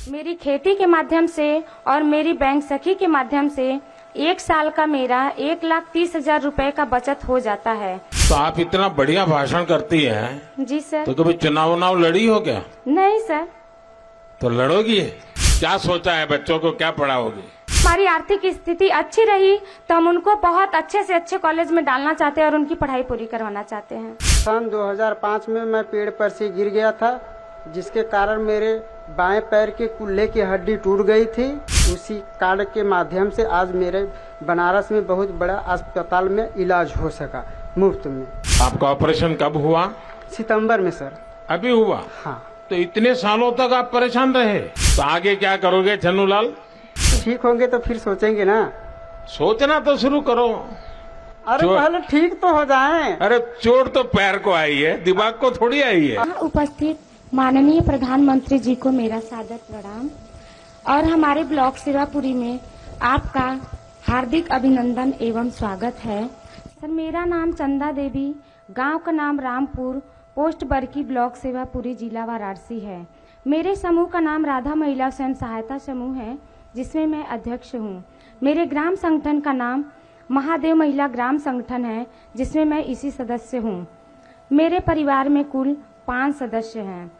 मेरी खेती के माध्यम से और मेरी बैंक सखी के माध्यम से 1 साल का मेरा 1,30,000 रुपए का बचत हो जाता है। तो आप इतना बढ़िया भाषण करती हैं। जी सर। तो कभी चुनाव लड़ी हो क्या? नहीं सर। तो लड़ोगी? क्या सोचा है, बच्चों को क्या पढ़ाओगी? हमारी आर्थिक स्थिति अच्छी रही तो हम उनको बहुत अच्छे से अच्छे कॉलेज में डालना चाहते हैं और उनकी पढ़ाई पूरी करवाना चाहते हैं। सन 2005 में मैं पेड़ पर से गिर गया था, जिसके कारण मेरे बाएं पैर के कुल्हे की हड्डी टूट गई थी। उसी कार्ड के माध्यम से आज मेरे बनारस में बहुत बड़ा अस्पताल में इलाज हो सका मुफ्त में। आपका ऑपरेशन कब हुआ? सितंबर में सर। अभी हुआ? हाँ। तो इतने सालों तक आप परेशान रहे, तो आगे क्या करोगे छन्नूलाल? ठीक होंगे तो फिर सोचेंगे ना। सोचना तो शुरू करो। अरे पहले ठीक तो हो जाए। अरे चोट तो पैर को आई है, दिमाग को थोड़ी आई है। उपस्थित माननीय प्रधानमंत्री जी को मेरा सादर प्रणाम और हमारे ब्लॉक सेवापुरी में आपका हार्दिक अभिनंदन एवं स्वागत है। सर, मेरा नाम चंदा देवी, गांव का नाम रामपुर, पोस्ट बरकी, ब्लॉक सेवापुरी, जिला वाराणसी है। मेरे समूह का नाम राधा महिला स्वयं सहायता समूह है, जिसमें मैं अध्यक्ष हूँ। मेरे ग्राम संगठन का नाम महादेव महिला ग्राम संगठन है, जिसमें मैं इसी सदस्य हूँ। मेरे परिवार में कुल 5 सदस्य हैं।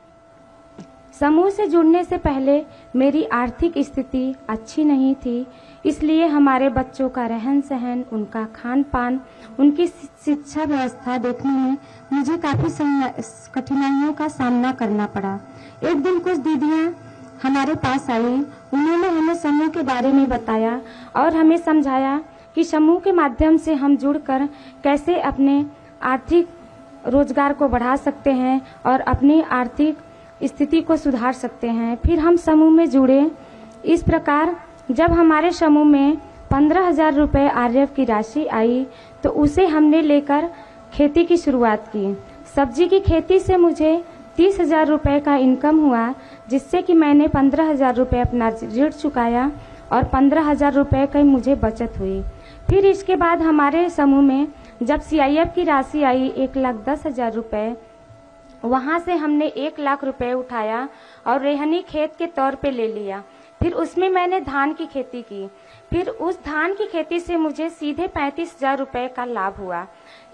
समूह से जुड़ने से पहले मेरी आर्थिक स्थिति अच्छी नहीं थी, इसलिए हमारे बच्चों का रहन सहन, उनका खान पान, उनकी शिक्षा व्यवस्था देखने में मुझे काफी कठिनाइयों का सामना करना पड़ा। एक दिन कुछ दीदियां हमारे पास आई, उन्होंने हमें समूह के बारे में बताया और हमें समझाया कि समूह के माध्यम से हम जुड़कर कैसे अपने आर्थिक रोजगार को बढ़ा सकते हैं और अपनी आर्थिक स्थिति को सुधार सकते हैं। फिर हम समूह में जुड़े। इस प्रकार जब हमारे समूह में 15,000 रुपए आरएफ की राशि आई तो उसे हमने लेकर खेती की शुरुआत की। सब्जी की खेती से मुझे 30,000 रुपए का इनकम हुआ, जिससे कि मैंने 15,000 रुपए अपना ऋण चुकाया और 15,000 रुपए की मुझे बचत हुई। फिर इसके बाद हमारे समूह में जब सीआईएफ की राशि आई 1,10,000 रुपए, वहां से हमने 1 लाख रुपए उठाया और रेहनी खेत के तौर पे ले लिया। फिर उसमें मैंने धान की खेती की। फिर उस धान की खेती से मुझे सीधे 35,000 रुपए का लाभ हुआ।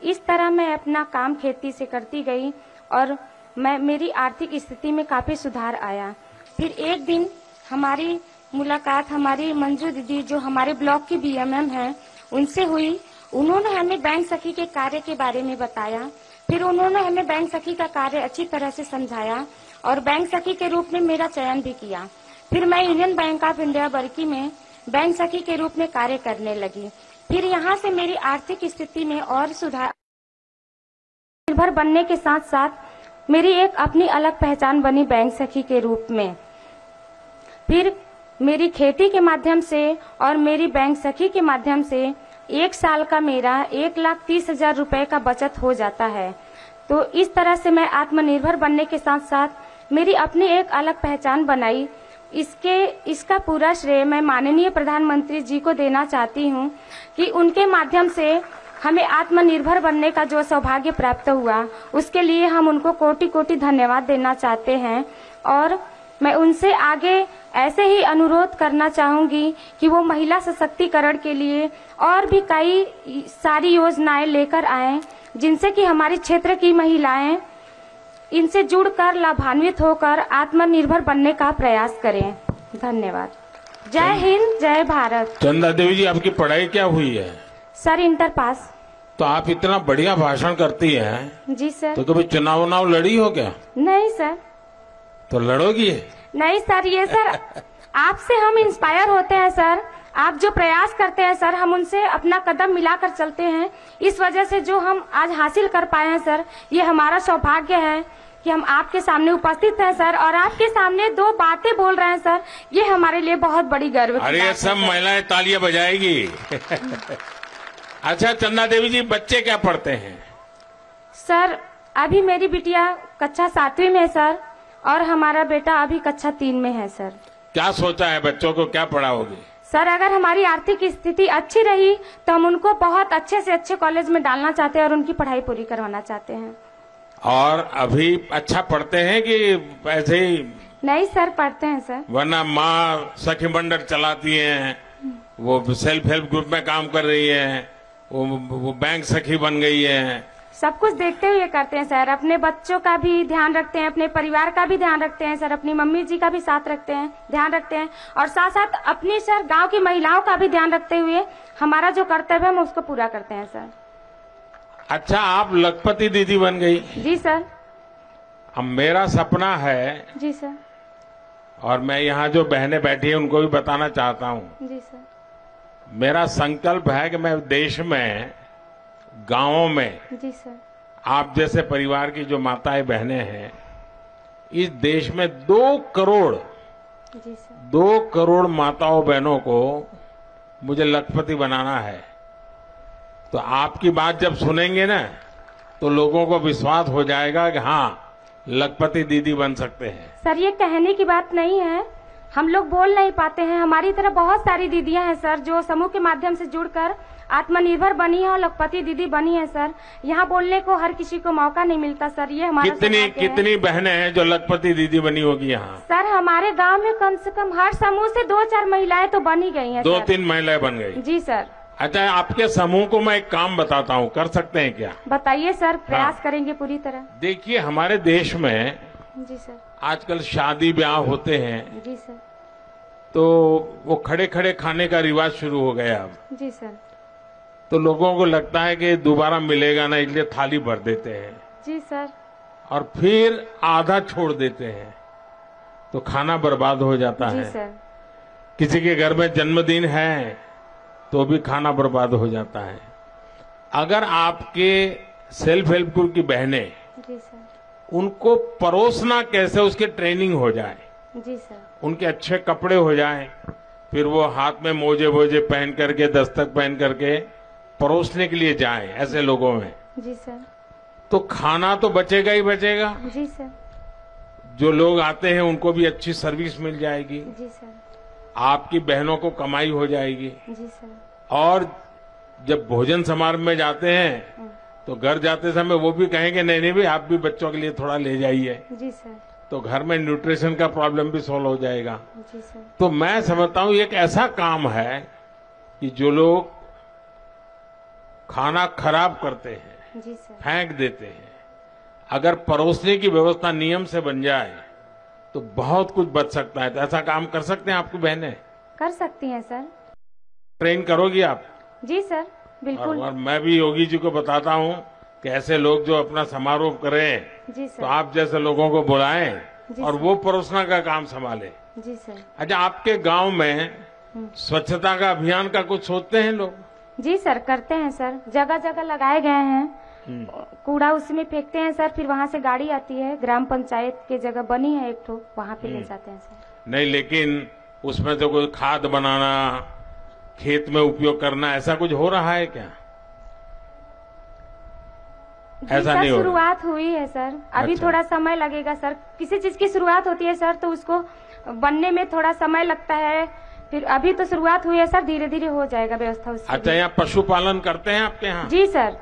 इस तरह मैं अपना काम खेती से करती गई और मेरी आर्थिक स्थिति में काफी सुधार आया। फिर एक दिन हमारी मुलाकात हमारी मंजू दीदी, जो हमारे ब्लॉक की बीएमएम हैं, उनसे हुई। उन्होंने हमें बैंक सखी के कार्य के बारे में बताया। फिर उन्होंने हमें बैंक सखी का कार्य अच्छी तरह से समझाया और बैंक सखी के रूप में मेरा चयन भी किया। फिर मैं यूनियन बैंक ऑफ इंडिया बरकी में बैंक सखी के रूप में कार्य करने लगी। फिर यहाँ से मेरी आर्थिक स्थिति में और सुधार निर्भर बनने के साथ साथ मेरी एक अपनी अलग पहचान बनी बैंक सखी के रूप में। फिर मेरी खेती के माध्यम से और मेरी बैंक सखी के माध्यम से 1 साल का मेरा 1,30,000 रुपए का बचत हो जाता है। तो इस तरह से मैं आत्मनिर्भर बनने के साथ साथ मेरी अपनी एक अलग पहचान बनाई। इसका पूरा श्रेय मैं माननीय प्रधानमंत्री जी को देना चाहती हूँ कि उनके माध्यम से हमें आत्मनिर्भर बनने का जो सौभाग्य प्राप्त हुआ, उसके लिए हम उनको कोटि कोटि धन्यवाद देना चाहते हैं। और मैं उनसे आगे ऐसे ही अनुरोध करना चाहूंगी कि वो महिला सशक्तिकरण के लिए और भी कई सारी योजनाएं लेकर आएं, जिनसे कि हमारे क्षेत्र की महिलाएं इनसे जुड़कर लाभान्वित होकर आत्मनिर्भर बनने का प्रयास करें। धन्यवाद। जय हिंद, जय भारत। चंदा देवी जी, आपकी पढ़ाई क्या हुई है? Sir, inter pass. तो आप इतना बढ़िया भाषण करती हैं। जी सर। तो कभी चुनाव लड़ी हो क्या? नहीं सर। तो लड़ोगी? नहीं सर, ये सर आपसे हम इंस्पायर होते हैं सर। आप जो प्रयास करते हैं सर, हम उनसे अपना कदम मिलाकर चलते हैं। इस वजह से जो हम आज हासिल कर पाए हैं सर, ये हमारा सौभाग्य है कि हम आपके सामने उपस्थित हैं सर और आपके सामने 2 बातें बोल रहे हैं सर। ये हमारे लिए बहुत बड़ी गर्व की बात है। अरे सब महिलाएं तालियां बजाएगी। अच्छा चंदा देवी जी, बच्चे क्या पढ़ते हैं? सर, अभी मेरी बिटिया कक्षा 7वीं में है सर और हमारा बेटा अभी कक्षा 3 में है सर। क्या सोचा है, बच्चों को क्या पढ़ाओगे? सर, अगर हमारी आर्थिक स्थिति अच्छी रही तो हम उनको बहुत अच्छे से अच्छे कॉलेज में डालना चाहते हैं और उनकी पढ़ाई पूरी करवाना चाहते हैं। और अभी अच्छा पढ़ते हैं कि ऐसे ही? नहीं सर, पढ़ते हैं सर। वरना माँ सखी मंडल चलाती हैं, वो सेल्फ हेल्प ग्रुप में काम कर रही है, वो बैंक सखी बन गई है। सब कुछ देखते हुए करते हैं सर। अपने बच्चों का भी ध्यान रखते हैं, अपने परिवार का भी ध्यान रखते हैं सर, अपनी मम्मी जी का भी साथ रखते हैं, ध्यान रखते हैं, और साथ साथ अपनी सर गांव की महिलाओं का भी ध्यान रखते हुए हमारा जो कर्तव्य है हम उसको पूरा करते हैं सर। अच्छा, आप लखपति दीदी बन गई। जी सर। अब मेरा सपना है, जी सर। और मैं यहाँ जो बहनें बैठी हैं उनको भी बताना चाहता हूँ। जी सर। मेरा संकल्प है कि मैं देश में, गांवों में, जी सर। आप जैसे परिवार की जो माताएं बहनें हैं, इस देश में 2 करोड़, जी सर, 2 करोड़ माताओं बहनों को मुझे लखपति बनाना है। तो आपकी बात जब सुनेंगे ना, तो लोगों को विश्वास हो जाएगा कि हाँ, लखपति दीदी बन सकते हैं। सर ये कहने की बात नहीं है, हम लोग बोल नहीं पाते हैं। हमारी तरह बहुत सारी दीदियां हैं सर जो समूह के माध्यम से जुड़कर आत्मनिर्भर बनी है और लखपति दीदी बनी है सर। यहाँ बोलने को हर किसी को मौका नहीं मिलता सर, ये हमारा कितनी बहनें हैं जो लखपति दीदी बनी होगी यहाँ? सर हमारे गांव में कम से कम हर समूह से 2-4 महिलाएं तो बनी गई हैं। 2-3 महिलाएं बन गई। जी सर। अच्छा, आपके समूह को मैं एक काम बताता हूँ, कर सकते हैं क्या? बताइए सर, प्रयास करेंगे पूरी तरह। देखिए, हमारे देश में जी सर, आजकल शादी ब्याह होते हैं, जी सर, तो वो खड़े खड़े खाने का रिवाज शुरू हो गया अब। जी सर, तो लोगों को लगता है कि दोबारा मिलेगा ना, इसलिए थाली भर देते हैं। जी सर। और फिर आधा छोड़ देते हैं, तो खाना बर्बाद हो जाता जी है। सर। किसी के घर में जन्मदिन है तो भी खाना बर्बाद हो जाता है। अगर आपके सेल्फ हेल्प ग्रुप की बहनें, जी सर, उनको परोसना कैसे, उसकी ट्रेनिंग हो जाए, जी सर, उनके अच्छे कपड़े हो जाएं, फिर वो हाथ में मोजे वोजे पहन करके, दस्तक पहन करके परोसने के लिए जाएं ऐसे लोगों में, जी सर, तो खाना तो बचेगा ही बचेगा। जी सर, जो लोग आते हैं उनको भी अच्छी सर्विस मिल जाएगी, जी सर, आपकी बहनों को कमाई हो जाएगी। जी सर। और जब भोजन समारोह में जाते हैं तो घर जाते समय वो भी कहेंगे नहीं नहीं भाई, आप भी बच्चों के लिए थोड़ा ले जाइए, जी सर, तो घर में न्यूट्रिशन का प्रॉब्लम भी सॉल्व हो जाएगा। जी सर। तो मैं समझता हूं एक ऐसा काम है कि जो लोग खाना खराब करते हैं, जी सर, फेंक देते हैं, अगर परोसने की व्यवस्था नियम से बन जाए तो बहुत कुछ बच सकता है। तो ऐसा काम कर सकते हैं आपकी बहनें? कर सकती हैं सर। ट्रेन करोगी आप? जी सर, बिल्कुल। और मैं भी योगी जी को बताता हूं कि ऐसे लोग जो अपना समारोह करें, जी सर, तो आप जैसे लोगों को बुलाएं जी और सर। वो परोसना का काम संभाले। जी सर। अच्छा, आपके गांव में स्वच्छता का अभियान का कुछ सोचते हैं लोग? जी सर, करते हैं सर, जगह जगह लगाए गए हैं, कूड़ा उसमें फेंकते हैं सर, फिर वहाँ से गाड़ी आती है, ग्राम पंचायत की जगह बनी है एक तो, वहाँ पे ले जाते हैं सर। नहीं, लेकिन उसमें तो कोई खाद बनाना, खेत में उपयोग करना, ऐसा कुछ हो रहा है क्या? ऐसा नहीं हो रहा? शुरुआत हुई है सर, अभी अच्छा। थोड़ा समय लगेगा सर। किसी चीज की शुरुआत होती है सर तो उसको बनने में थोड़ा समय लगता है, फिर अभी तो शुरुआत हुई है सर, धीरे धीरे हो जाएगा व्यवस्था उसकी। अच्छा, यहाँ पशुपालन करते हैं आपके यहाँ? जी सर।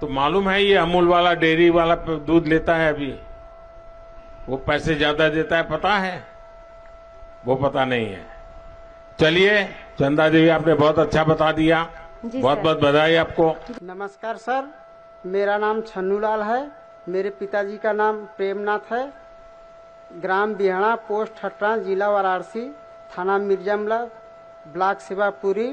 तो मालूम है ये अमूल वाला डेयरी वाला दूध लेता है अभी, वो पैसे ज्यादा देता है, पता है? वो पता नहीं है। चलिए चंदा देवी, आपने बहुत अच्छा बता दिया, बहुत बहुत बधाई आपको। नमस्कार सर, मेरा नाम छन्नूलाल है, मेरे पिताजी का नाम प्रेमनाथ है, ग्राम बिहाड़ा, पोस्ट हटरा, जिला वाराणसी, थाना मिर्जामला, ब्लॉक शिवापुरी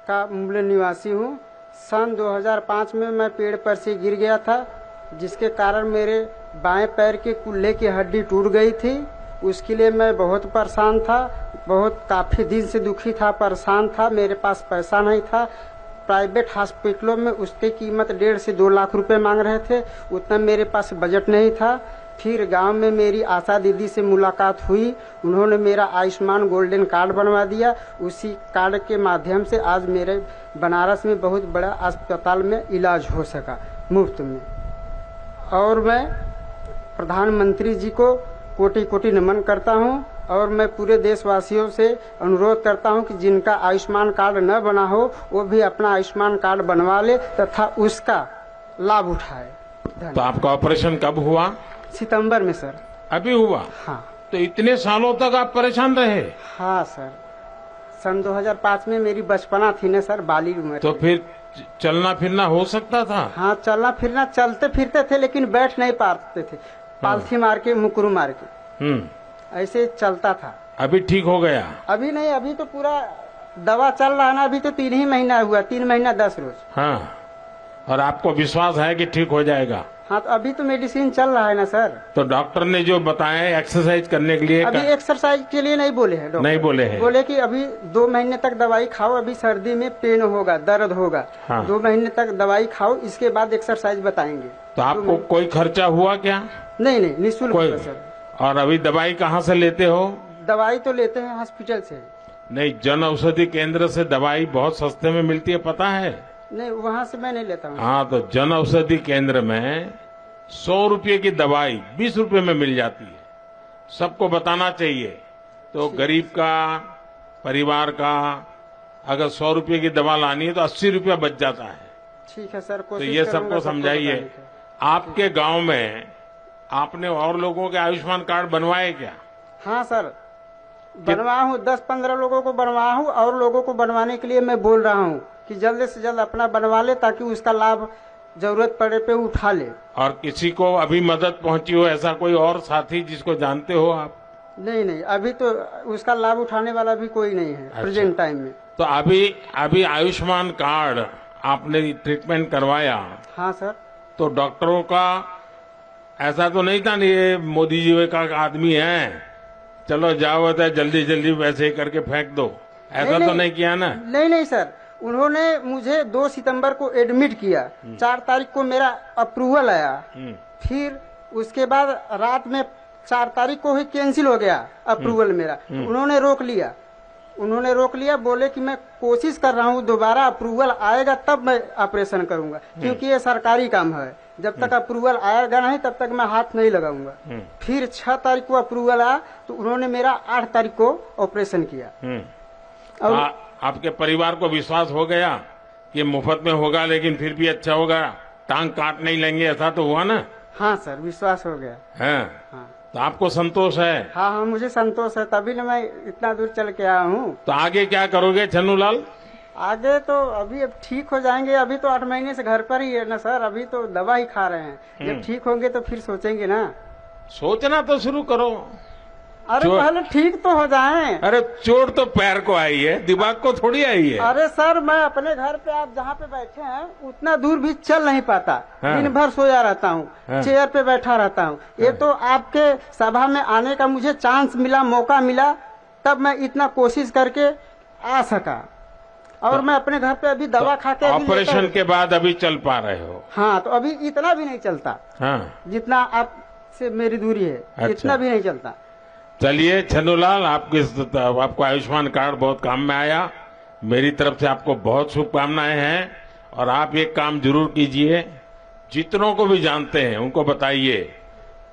का मूल निवासी हूँ। सन 2005 में मैं पेड़ पर से गिर गया था, जिसके कारण मेरे बाएं पैर के कुल्हे की हड्डी टूट गई थी। उसके लिए मैं बहुत परेशान था, बहुत काफ़ी दिन से दुखी था, परेशान था। मेरे पास पैसा नहीं था। प्राइवेट हॉस्पिटलों में उसकी कीमत 1.5 से 2 लाख रुपए मांग रहे थे, उतना मेरे पास बजट नहीं था। फिर गांव में मेरी आशा दीदी से मुलाकात हुई, उन्होंने मेरा आयुष्मान गोल्डन कार्ड बनवा दिया। उसी कार्ड के माध्यम से आज मेरे बनारस में बहुत बड़ा अस्पताल में इलाज हो सका मुफ्त में। और मैं प्रधानमंत्री जी को कोटि कोटि नमन करता हूं, और मैं पूरे देशवासियों से अनुरोध करता हूं कि जिनका आयुष्मान कार्ड न बना हो वो भी अपना आयुष्मान कार्ड बनवा ले तथा उसका लाभ उठाए। तो आपका ऑपरेशन कब हुआ? सितंबर में सर। अभी हुआ? हाँ। तो इतने सालों तक आप परेशान रहे? हाँ सर, सन 2005 में मेरी बचपना थी ना सर, बाली उम्र तो थी। फिर चलना फिरना हो सकता था? हाँ, चलना फिरना चलते फिरते थे, लेकिन बैठ नहीं पाते थे, पालथी मार के मुकरू मार के ऐसे चलता था। अभी ठीक हो गया? अभी नहीं, अभी तो पूरा दवा चल रहा है ना, अभी तो 3 ही महीना हुआ, 3 महीना 10 रोज। हाँ, और आपको विश्वास है कि ठीक हो जाएगा? हाँ, तो अभी तो मेडिसिन चल रहा है ना सर। तो डॉक्टर ने जो बताया एक्सरसाइज करने के लिए अभी एक्सरसाइज के लिए नहीं बोले हैं डॉक्टर। नहीं बोले हैं? बोले कि अभी 2 महीने तक दवाई खाओ, अभी सर्दी में पेन होगा, दर्द होगा। हाँ। 2 महीने तक दवाई खाओ, इसके बाद एक्सरसाइज बताएंगे। तो आपको कोई खर्चा हुआ क्या? नहीं नहीं, निःशुल्क कोई? हुआ सर। और अभी दवाई कहाँ से लेते हो? दवाई तो लेते हैं हॉस्पिटल से। नहीं, जन औषधि केंद्र से दवाई बहुत सस्ते में मिलती है, पता है? नहीं, वहाँ से मैं नहीं लेता हूँ। हाँ, तो जन औषधि केंद्र में 100 रुपये की दवाई 20 रुपये में मिल जाती है। सबको बताना चाहिए। तो गरीब का, परिवार का अगर 100 रुपये की दवा लानी है तो 80 रुपया बच जाता है। ठीक है सर, तो कोशिश ये करूंगा सबको सबको समझाइए। बताने का। आपके गांव में आपने और लोगों के आयुष्मान कार्ड बनवाए क्या? हाँ सर, बनवाया हूँ, 10-15 लोगों को बनवाया हूँ, और लोगों को बनवाने के लिए मैं बोल रहा हूँ कि जल्द से जल्द अपना बनवा ले, ताकि उसका लाभ जरूरत पड़े पे उठा ले। और किसी को अभी मदद पहुंची हो, ऐसा कोई और साथी जिसको जानते हो आप? नहीं नहीं, अभी तो उसका लाभ उठाने वाला भी कोई नहीं है प्रेजेंट टाइम में। तो अभी आयुष्मान कार्ड आपने ट्रीटमेंट करवाया? हाँ सर। तो डॉक्टरों का ऐसा तो नहीं था नहीं ये मोदी जी का आदमी है, चलो जाओ होता है जल्दी जल्दी वैसे ही करके फेंक दो, ऐसा तो नहीं किया ना? नहीं नहीं सर, उन्होंने मुझे 2 सितंबर को एडमिट किया, 4 तारीख को मेरा अप्रूवल आया, फिर उसके बाद रात में 4 तारीख को ही कैंसिल हो गया अप्रूवल मेरा। उन्होंने रोक लिया, बोले कि मैं कोशिश कर रहा हूँ, दोबारा अप्रूवल आएगा तब मैं ऑपरेशन करूंगा, क्योंकि ये सरकारी काम है, जब तक अप्रूवल आएगा नहीं तब तक मैं हाथ नहीं लगाऊंगा। फिर 6 तारीख को अप्रूवल आया, तो उन्होंने मेरा 8 तारीख को ऑपरेशन किया। और आपके परिवार को विश्वास हो गया कि मुफ्त में होगा, लेकिन फिर भी अच्छा होगा, टांग काट नहीं लेंगे, ऐसा तो हुआ ना? हाँ सर, विश्वास हो गया है। हाँ। तो आपको संतोष है? हाँ हाँ, मुझे संतोष है, तभी ना मैं इतना दूर चल के आया हूँ। तो आगे क्या करोगे छन्नूलाल? आगे तो अभी अब ठीक हो जाएंगे, अभी तो 8 महीने से घर पर ही है ना सर, अभी तो दवा ही खा रहे हैं। जब ठीक होंगे तो फिर सोचेंगे ना। सोचना तो शुरू करो। अरे पहले ठीक तो हो जाएं। अरे चोट तो पैर को आई है, दिमाग को थोड़ी आई है। अरे सर, मैं अपने घर पे, आप जहाँ पे बैठे हैं उतना दूर भी चल नहीं पाता। हाँ। दिन भर सोया रहता हूँ। हाँ। चेयर पे बैठा रहता हूँ। ये तो आपके सभा में आने का मुझे चांस मिला, मौका मिला, तब मैं इतना कोशिश करके आ सका। और मैं अपने घर पे अभी दवा खा के ऑपरेशन के बाद अभी चल पा रहे हो? हाँ, तो अभी इतना भी नहीं चलता। हाँ, जितना आपसे मेरी दूरी है। अच्छा। इतना भी नहीं चलता। चलिए छन्नूलाल, आपको आयुष्मान कार्ड बहुत काम में आया। मेरी तरफ से आपको बहुत शुभकामनाएं हैं। और आप एक काम जरूर कीजिए, जितनों को भी जानते हैं उनको बताइए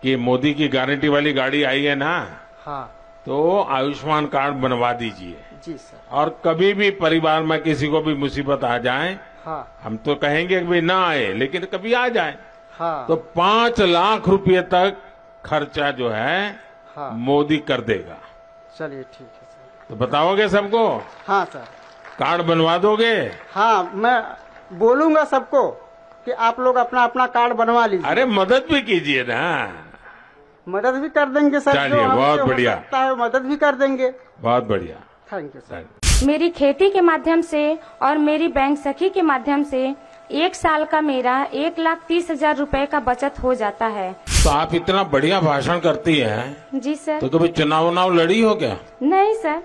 कि मोदी की गारंटी वाली गाड़ी आई है ना, हाँ, तो आयुष्मान कार्ड बनवा दीजिए। जी सर। और कभी भी परिवार में किसी को भी मुसीबत आ जाए, हाँ हम तो कहेंगे कि भाई ना आए, लेकिन कभी आ जाए, हाँ, तो 5 लाख रुपए तक खर्चा जो है हाँ, मोदी कर देगा। चलिए ठीक है सर। तो बताओगे सबको? हाँ सर। कार्ड बनवा दोगे? हाँ, मैं बोलूंगा सबको कि आप लोग अपना अपना कार्ड बनवा लीजिए। अरे मदद भी कीजिए ना। मदद भी कर देंगे सर। चलिए, जो हमसे बहुत हो बढ़िया। सकता है मदद भी कर देंगे। बहुत बढ़िया। Thank you sir. मेरी खेती के माध्यम से और मेरी बैंक सखी के माध्यम से 1 साल का मेरा 1,30,000 रुपए का बचत हो जाता है। तो आप इतना बढ़िया भाषण करती हैं, जी सर। तो कभी चुनाव लड़ी हो क्या? नहीं सर।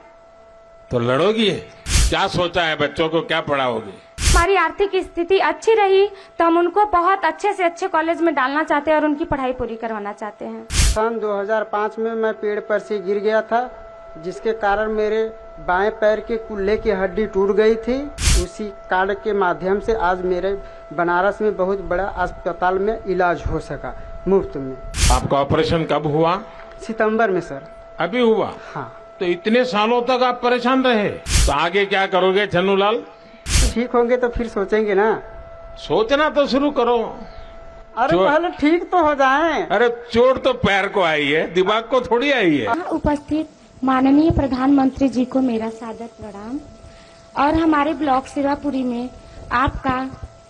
तो लड़ोगी? क्या सोचा है, बच्चों को क्या पढ़ाओगी? हमारी आर्थिक स्थिति अच्छी रही तो हम उनको बहुत अच्छे से अच्छे कॉलेज में डालना चाहते हैं और उनकी पढ़ाई पूरी करवाना चाहते हैं। सन 2005 में मैं पेड़ पर से गिर गया था, जिसके कारण मेरे बाएं पैर के कुल्हे की हड्डी टूट गई थी। उसी कार्ड के माध्यम से आज मेरे बनारस में बहुत बड़ा अस्पताल में इलाज हो सका, मुफ्त में। आपका ऑपरेशन कब हुआ? सितंबर में सर। अभी हुआ? हाँ। तो इतने सालों तक आप परेशान रहे, तो आगे क्या करोगे छन्नूलाल? ठीक होंगे तो फिर सोचेंगे ना। सोचना तो शुरू करो। अरे पहले ठीक तो हो जाएं। अरे चोट तो पैर को आई है, दिमाग को थोड़ी आई है। यहाँ उपस्थित माननीय प्रधानमंत्री जी को मेरा सादर प्रणाम और हमारे ब्लॉक सिरवापुरी में आपका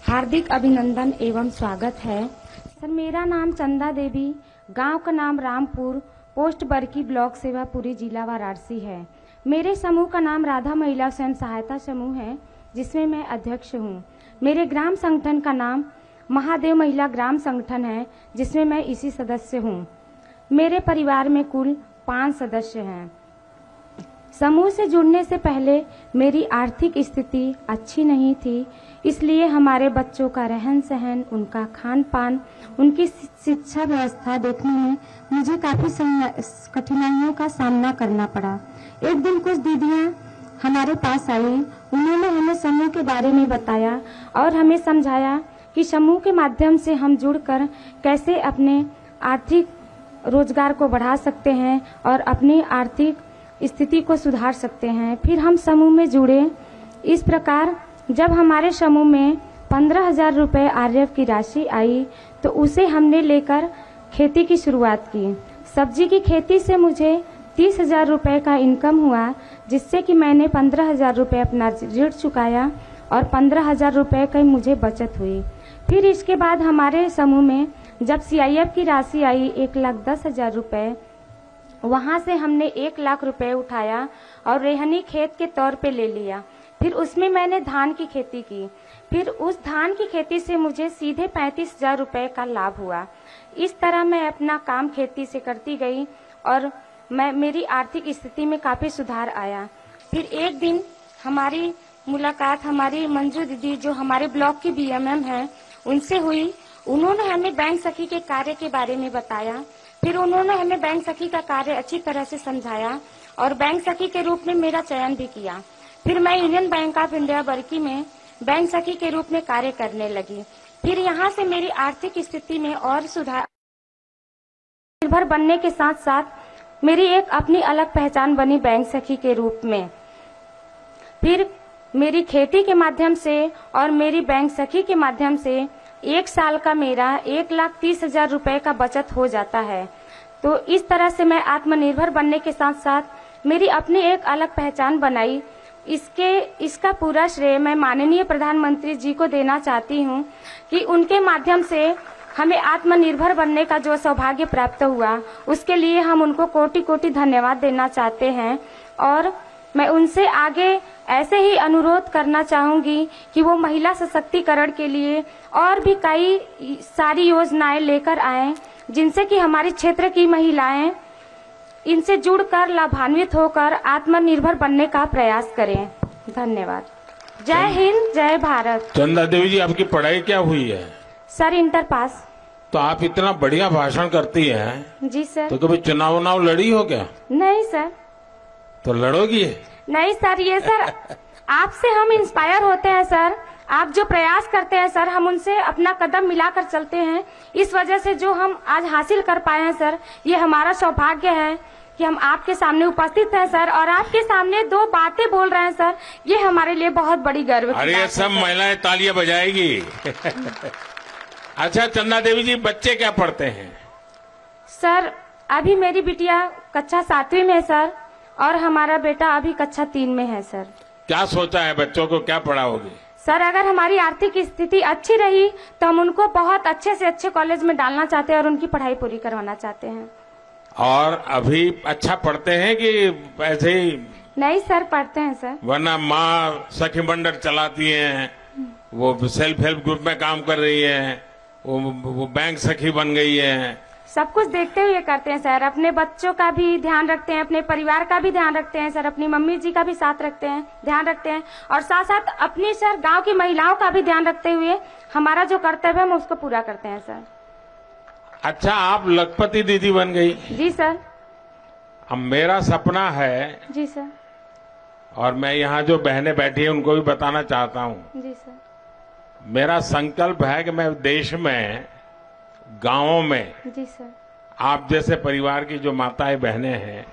हार्दिक अभिनंदन एवं स्वागत है। सर, मेरा नाम चंदा देवी, गांव का नाम रामपुर, पोस्ट बरकी, ब्लॉक सिरवापुरी, जिला वाराणसी है। मेरे समूह का नाम राधा महिला स्वयं सहायता समूह है, जिसमें मैं अध्यक्ष हूँ। मेरे ग्राम संगठन का नाम महादेव महिला ग्राम संगठन है, जिसमें मैं इसी सदस्य हूँ। मेरे परिवार में कुल 5 सदस्य हैं। समूह से जुड़ने से पहले मेरी आर्थिक स्थिति अच्छी नहीं थी, इसलिए हमारे बच्चों का रहन सहन, उनका खान पान, उनकी शिक्षा व्यवस्था देखने में मुझे काफी कठिनाइयों का सामना करना पड़ा। एक दिन कुछ दीदियां हमारे पास आई, उन्होंने हमें समूह के बारे में बताया और हमें समझाया कि समूह के माध्यम से हम जुड़कर कैसे अपने आर्थिक रोजगार को बढ़ा सकते हैं और अपनी आर्थिक स्थिति को सुधार सकते हैं। फिर हम समूह में जुड़े। इस प्रकार जब हमारे समूह में 15,000 रुपए आरएफ की राशि आई तो उसे हमने लेकर खेती की शुरुआत की। सब्जी की खेती से मुझे 30,000 रुपए का इनकम हुआ, जिससे कि मैंने 15,000 रुपए अपना ऋण चुकाया और 15,000 रुपए की मुझे बचत हुई। फिर इसके बाद हमारे समूह में जब सीआईएफ की राशि आई 1,10,000 रुपए, वहां से हमने 1 लाख रुपए उठाया और रेहनी खेत के तौर पे ले लिया। फिर उसमें मैंने धान की खेती की। फिर उस धान की खेती से मुझे सीधे 35,000 रुपए का लाभ हुआ। इस तरह मैं अपना काम खेती से करती गई और मेरी आर्थिक स्थिति में काफी सुधार आया। फिर एक दिन हमारी मुलाकात हमारी मंजू दीदी, जो हमारे ब्लॉक की बीएमएम हैं, उनसे हुई। उन्होंने हमें बैंक सखी के कार्य के बारे में बताया। फिर उन्होंने हमें बैंक सखी का कार्य अच्छी तरह से समझाया और बैंक सखी के रूप में मेरा चयन भी किया। फिर मैं यूनियन बैंक ऑफ इंडिया बरकी में बैंक सखी के रूप में कार्य करने लगी। फिर यहाँ से मेरी आर्थिक स्थिति में और सुधार निर्भर बनने के साथ साथ मेरी एक अपनी अलग पहचान बनी बैंक सखी के रूप में। फिर मेरी खेती के माध्यम से और मेरी बैंक सखी के माध्यम से 1 साल का मेरा 1,30,000 रुपए का बचत हो जाता है। तो इस तरह से मैं आत्मनिर्भर बनने के साथ साथ मेरी अपनी एक अलग पहचान बनाई। इसका पूरा श्रेय मैं माननीय प्रधानमंत्री जी को देना चाहती हूँ कि उनके माध्यम से हमें आत्मनिर्भर बनने का जो सौभाग्य प्राप्त हुआ, उसके लिए हम उनको कोटि कोटि धन्यवाद देना चाहते हैं। और मैं उनसे आगे ऐसे ही अनुरोध करना चाहूंगी कि वो महिला सशक्तिकरण के लिए और भी कई सारी योजनाएं लेकर आएं, जिनसे कि हमारे क्षेत्र की महिलाएं इनसे जुड़कर लाभान्वित होकर आत्मनिर्भर बनने का प्रयास करें। धन्यवाद। जय हिंद, जय भारत। चंदा देवी जी, आपकी पढ़ाई क्या हुई है? Sir, inter pass. तो आप इतना बढ़िया भाषण करती हैं। जी सर। तो कभी चुनाव लड़ी हो क्या? नहीं सर। तो लड़ोगी? नहीं सर, ये सर आपसे हम इंस्पायर होते हैं सर। आप जो प्रयास करते हैं सर, हम उनसे अपना कदम मिलाकर चलते हैं। इस वजह से जो हम आज हासिल कर पाए हैं सर, ये हमारा सौभाग्य है कि हम आपके सामने उपस्थित हैं सर और आपके सामने 2 बातें बोल रहे हैं सर। ये हमारे लिए बहुत बड़ी गर्व की बात है। अरे सब महिलाएं तालियां बजाएगी। अच्छा चंदा देवी जी, बच्चे क्या पढ़ते हैं? सर, अभी मेरी बिटिया कक्षा 7वीं में है सर और हमारा बेटा अभी कक्षा 3 में है सर। क्या सोचा है, बच्चों को क्या पढ़ाओगे? सर, अगर हमारी आर्थिक स्थिति अच्छी रही तो हम उनको बहुत अच्छे से अच्छे कॉलेज में डालना चाहते हैं और उनकी पढ़ाई पूरी करवाना चाहते हैं। और अभी अच्छा पढ़ते हैं कि ऐसे ही? नहीं सर, पढ़ते हैं सर। वरना माँ सखी मंडल चलाती हैं, वो सेल्फ हेल्प ग्रुप में काम कर रही है, वो बैंक सखी बन गई है। सब कुछ देखते हुए करते हैं सर। अपने बच्चों का भी ध्यान रखते हैं, अपने परिवार का भी ध्यान रखते हैं सर, अपनी मम्मी जी का भी साथ रखते हैं, ध्यान रखते हैं और साथ साथ अपनी सर गांव की महिलाओं का भी ध्यान रखते हुए हमारा जो कर्तव्य है हम उसको पूरा करते हैं सर। अच्छा, आप लखपति दीदी बन गई? जी सर। अब मेरा सपना है। जी सर। और मैं यहाँ जो बहनें बैठी हैं उनको भी बताना चाहता हूँ। जी सर। मेरा संकल्प है कि मैं देश में, गांवों में, जी सर, आप जैसे परिवार की जो माताएं बहनें हैं,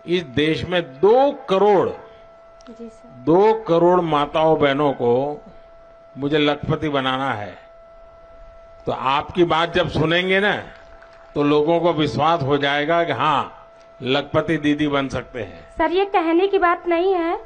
इस देश में 2 करोड़, जी सर, 2 करोड़ माताओं बहनों को मुझे लखपति बनाना है। तो आपकी बात जब सुनेंगे ना तो लोगों को विश्वास हो जाएगा कि हाँ लखपति दीदी बन सकते हैं। सर ये कहने की बात नहीं है,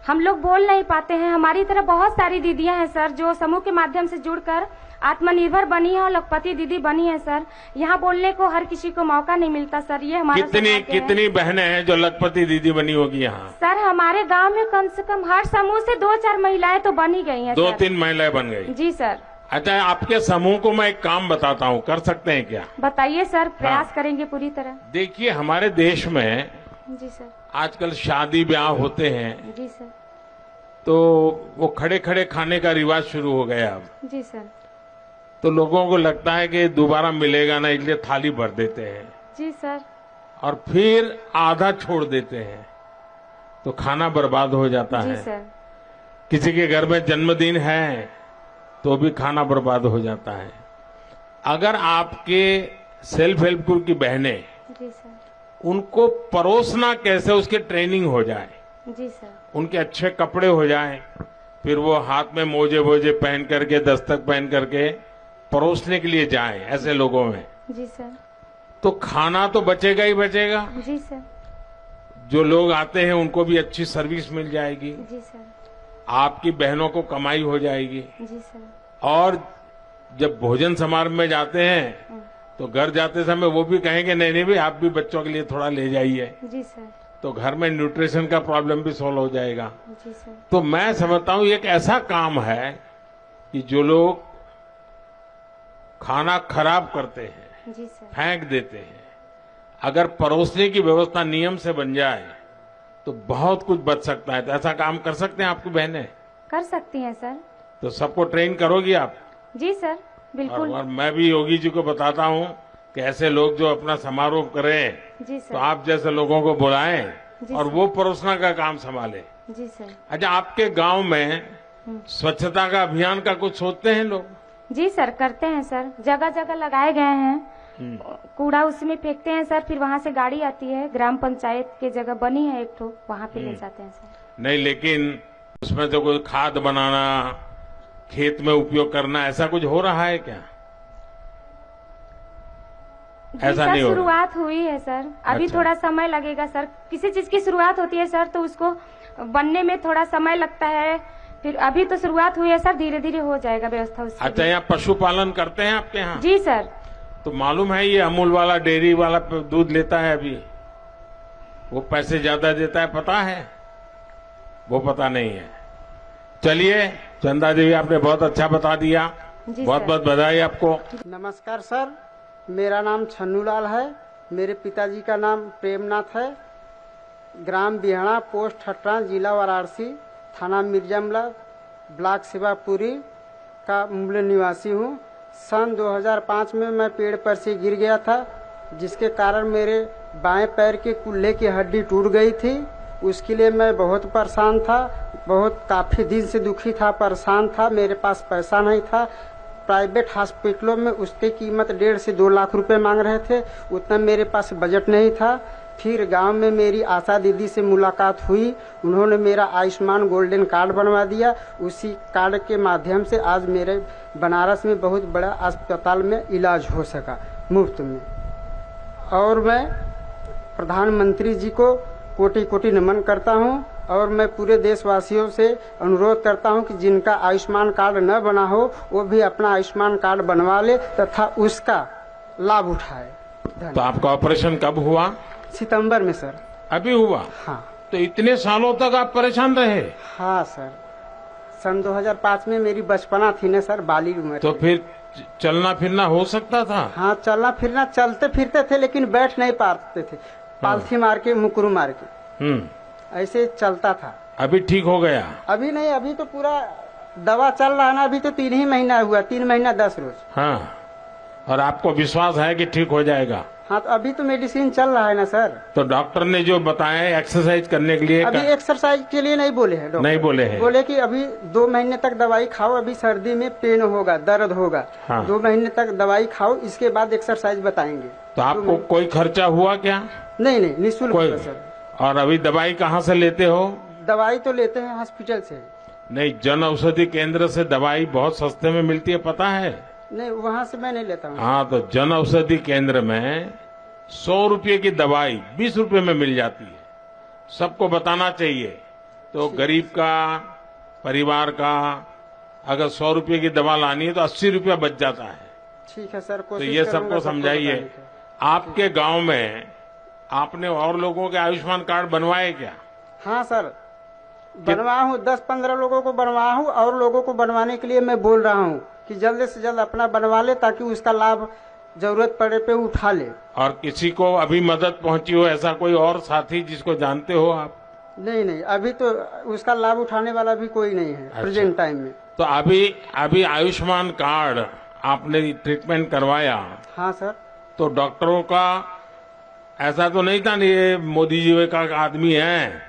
हम लोग बोल नहीं पाते हैं। हमारी तरह बहुत सारी दीदियां हैं सर जो समूह के माध्यम से जुड़कर आत्मनिर्भर बनी है और लखपति दीदी बनी है सर। यहाँ बोलने को हर किसी को मौका नहीं मिलता सर, ये हमारा कितनी बहनें हैं जो लखपति दीदी बनी होगी यहाँ? सर हमारे गांव में कम से कम हर समूह से 2-4 महिलाएं तो बनी गई हैं। 2-3 महिलाएं बन गई? जी सर। अच्छा, आपके समूह को मैं एक काम बताता हूँ, कर सकते हैं क्या? बताइए सर, प्रयास करेंगे पूरी तरह। देखिए हमारे देश में जी सर आजकल शादी ब्याह होते हैं। जी सर। तो वो खड़े खड़े खाने का रिवाज शुरू हो गया अब। जी सर। तो लोगों को लगता है कि दोबारा मिलेगा ना, इसलिए थाली भर देते हैं। जी सर। और फिर आधा छोड़ देते हैं तो खाना बर्बाद हो जाता जी है। सर। किसी के घर में जन्मदिन है तो भी खाना बर्बाद हो जाता है। अगर आपके सेल्फ हेल्प ग्रुप की बहनें, जी सर, उनको परोसना कैसे उसकी ट्रेनिंग हो जाए, जी सर, उनके अच्छे कपड़े हो जाएं, फिर वो हाथ में मोजे वोजे पहन करके, दस्तक पहन करके परोसने के लिए जाएं ऐसे लोगों में, जी सर, तो खाना तो बचेगा ही बचेगा। जी सर, जो लोग आते हैं उनको भी अच्छी सर्विस मिल जाएगी, जी सर, आपकी बहनों को कमाई हो जाएगी। जी सर। और जब भोजन समारोह में जाते हैं तो घर जाते समय वो भी कहेंगे नहीं नहीं भाई आप भी बच्चों के लिए थोड़ा ले जाइए, जी सर, तो घर में न्यूट्रिशन का प्रॉब्लम भी सॉल्व हो जाएगा। जी सर। तो मैं समझता हूँ ये एक ऐसा काम है कि जो लोग खाना खराब करते हैं, जी सर, फेंक देते हैं, अगर परोसने की व्यवस्था नियम से बन जाए तो बहुत कुछ बच सकता है। तो ऐसा काम कर सकते हैं आपकी बहनें? कर सकती हैं सर। तो सबको ट्रेन करोगी आप? जी सर, बिल्कुल। और मैं भी योगी जी को बताता हूँ कि ऐसे लोग जो अपना समारोह करें जी सर, तो आप जैसे लोगों को बुलाएं जी और सर। वो परोसना का काम संभाले। जी सर। अच्छा, आपके गांव में स्वच्छता का अभियान का कुछ सोचते हैं लोग? जी सर, करते हैं सर, जगह जगह लगाए गए हैं, कूड़ा उसमें फेंकते हैं सर, फिर वहाँ से गाड़ी आती है, ग्राम पंचायत के जगह बनी है एक ठो, वहाँ पे ले जाते हैं सर। नहीं, लेकिन उसमें तो कोई खाद बनाना, खेत में उपयोग करना, ऐसा कुछ हो रहा है क्या? ऐसा नहीं हो रहा? शुरुआत हुई है सर, अभी अच्छा। थोड़ा समय लगेगा सर। किसी चीज की शुरुआत होती है सर तो उसको बनने में थोड़ा समय लगता है, फिर अभी तो शुरुआत हुई है सर, धीरे धीरे हो जाएगा व्यवस्था उसकी। अच्छा, यहाँ पशुपालन करते हैं आपके यहाँ? जी सर। तो मालूम है ये अमूल वाला डेयरी वाला दूध लेता है अभी, वो पैसे ज्यादा देता है, पता है? वो पता नहीं है। चलिए चंदा देवी, आपने बहुत अच्छा बता दिया, जी बहुत सर। बहुत बधाई आपको। नमस्कार सर, मेरा नाम छन्नूलाल है, मेरे पिताजी का नाम प्रेमनाथ है, ग्राम बिहाड़ा, पोस्ट हटरा, जिला वाराणसी, थाना मिर्जामला, ब्लॉक शिवापुरी का मूल निवासी हूँ। सन 2005 में मैं पेड़ पर से गिर गया था, जिसके कारण मेरे बाएं पैर के कुल्हे की हड्डी टूट गई थी। उसके लिए मैं बहुत परेशान था, बहुत काफ़ी दिन से दुखी था, परेशान था। मेरे पास पैसा नहीं था, प्राइवेट हॉस्पिटलों में उसकी कीमत 1.5 से 2 लाख रुपए मांग रहे थे, उतना मेरे पास बजट नहीं था। फिर गांव में मेरी आशा दीदी से मुलाकात हुई, उन्होंने मेरा आयुष्मान गोल्डन कार्ड बनवा दिया। उसी कार्ड के माध्यम से आज मेरे बनारस में बहुत बड़ा अस्पताल में इलाज हो सका मुफ्त में। और मैं प्रधानमंत्री जी को कोटि कोटि नमन करता हूं, और मैं पूरे देशवासियों से अनुरोध करता हूं कि जिनका आयुष्मान कार्ड न बना हो वो भी अपना आयुष्मान कार्ड बनवा ले तथा उसका लाभ उठाए। तो आपका ऑपरेशन कब हुआ? सितंबर में सर। अभी हुआ? हाँ। तो इतने सालों तक आप परेशान रहे? हाँ सर, सन 2005 में मेरी बचपना थी ना सर, बाली उम्र। तो फिर चलना फिरना हो सकता था? हाँ, चलना फिरना, चलते फिरते थे लेकिन बैठ नहीं पाते थे, पालथी मार के, मुकरू मार के ऐसे चलता था। अभी ठीक हो गया? अभी नहीं, अभी तो पूरा दवा चल रहा है ना, अभी तो 3 ही महीना हुआ, 3 महीना 10 रोज। हाँ, और आपको विश्वास है कि ठीक हो जाएगा? हाँ, तो अभी तो मेडिसिन चल रहा है ना सर। तो डॉक्टर ने जो बताया एक्सरसाइज करने के लिए? अभी एक्सरसाइज के लिए नहीं बोले हैं डॉक्टर। नहीं बोले हैं? बोले कि अभी 2 महीने तक दवाई खाओ, अभी सर्दी में पेन होगा, दर्द होगा। हाँ। 2 महीने तक दवाई खाओ, इसके बाद एक्सरसाइज बताएंगे। तो आपको कोई खर्चा हुआ क्या? नहीं नहीं, निःशुल्क कोई? हुआ सर। और अभी दवाई कहाँ से लेते हो? दवाई तो लेते हैं हॉस्पिटल से। नहीं, जन औषधि केंद्र से दवाई बहुत सस्ते में मिलती है, पता है? नहीं, वहाँ से मैं नहीं लेता हूँ। हाँ, तो जन औषधि केंद्र में 100 रुपये की दवाई 20 रुपये में मिल जाती है। सबको बताना चाहिए। तो गरीब का, परिवार का अगर 100 रुपये की दवा लानी है तो 80 रुपया बच जाता है। ठीक है सर, तो कोशिश ये करूंगा सबको सबको समझाइए। बताने का। आपके गांव में आपने और लोगों के आयुष्मान कार्ड बनवाए क्या? हाँ सर, बनवाया हूँ। 10-15 लोगों को बनवाया हूँ और लोगों को बनवाने के लिए मैं बोल रहा हूँ कि जल्द से जल्द अपना बनवा ले, ताकि उसका लाभ जरूरत पड़े पे उठा ले। और किसी को अभी मदद पहुंची हो, ऐसा कोई और साथी जिसको जानते हो आप? नहीं, अभी तो उसका लाभ उठाने वाला भी कोई नहीं है। अच्छा। प्रेजेंट टाइम में। तो अभी आयुष्मान कार्ड आपने ट्रीटमेंट करवाया? हाँ सर। तो डॉक्टरों का ऐसा तो नहीं था नहीं, ये मोदी जी का आदमी है,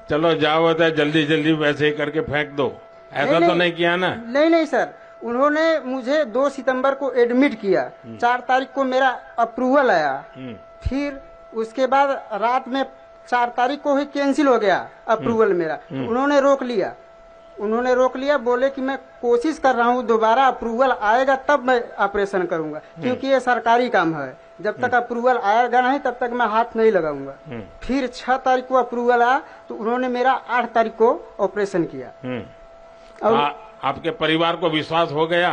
चलो जाओ होता है जल्दी जल्दी वैसे ही करके फेंक दो, ऐसा तो नहीं किया ना? नहीं सर, उन्होंने मुझे 2 सितंबर को एडमिट किया। 4 तारीख को मेरा अप्रूवल आया। फिर उसके बाद रात में 4 तारीख को ही कैंसिल हो गया अप्रूवल मेरा। उन्होंने रोक लिया, बोले कि मैं कोशिश कर रहा हूँ, दोबारा अप्रूवल आएगा तब मैं ऑपरेशन करूंगा, क्योंकि ये सरकारी काम है। जब तक अप्रूवल आएगा नहीं तब तक मैं हाथ नहीं लगाऊंगा। फिर 6 तारीख को अप्रूवल आया तो उन्होंने मेरा 8 तारीख को ऑपरेशन किया। और आपके परिवार को विश्वास हो गया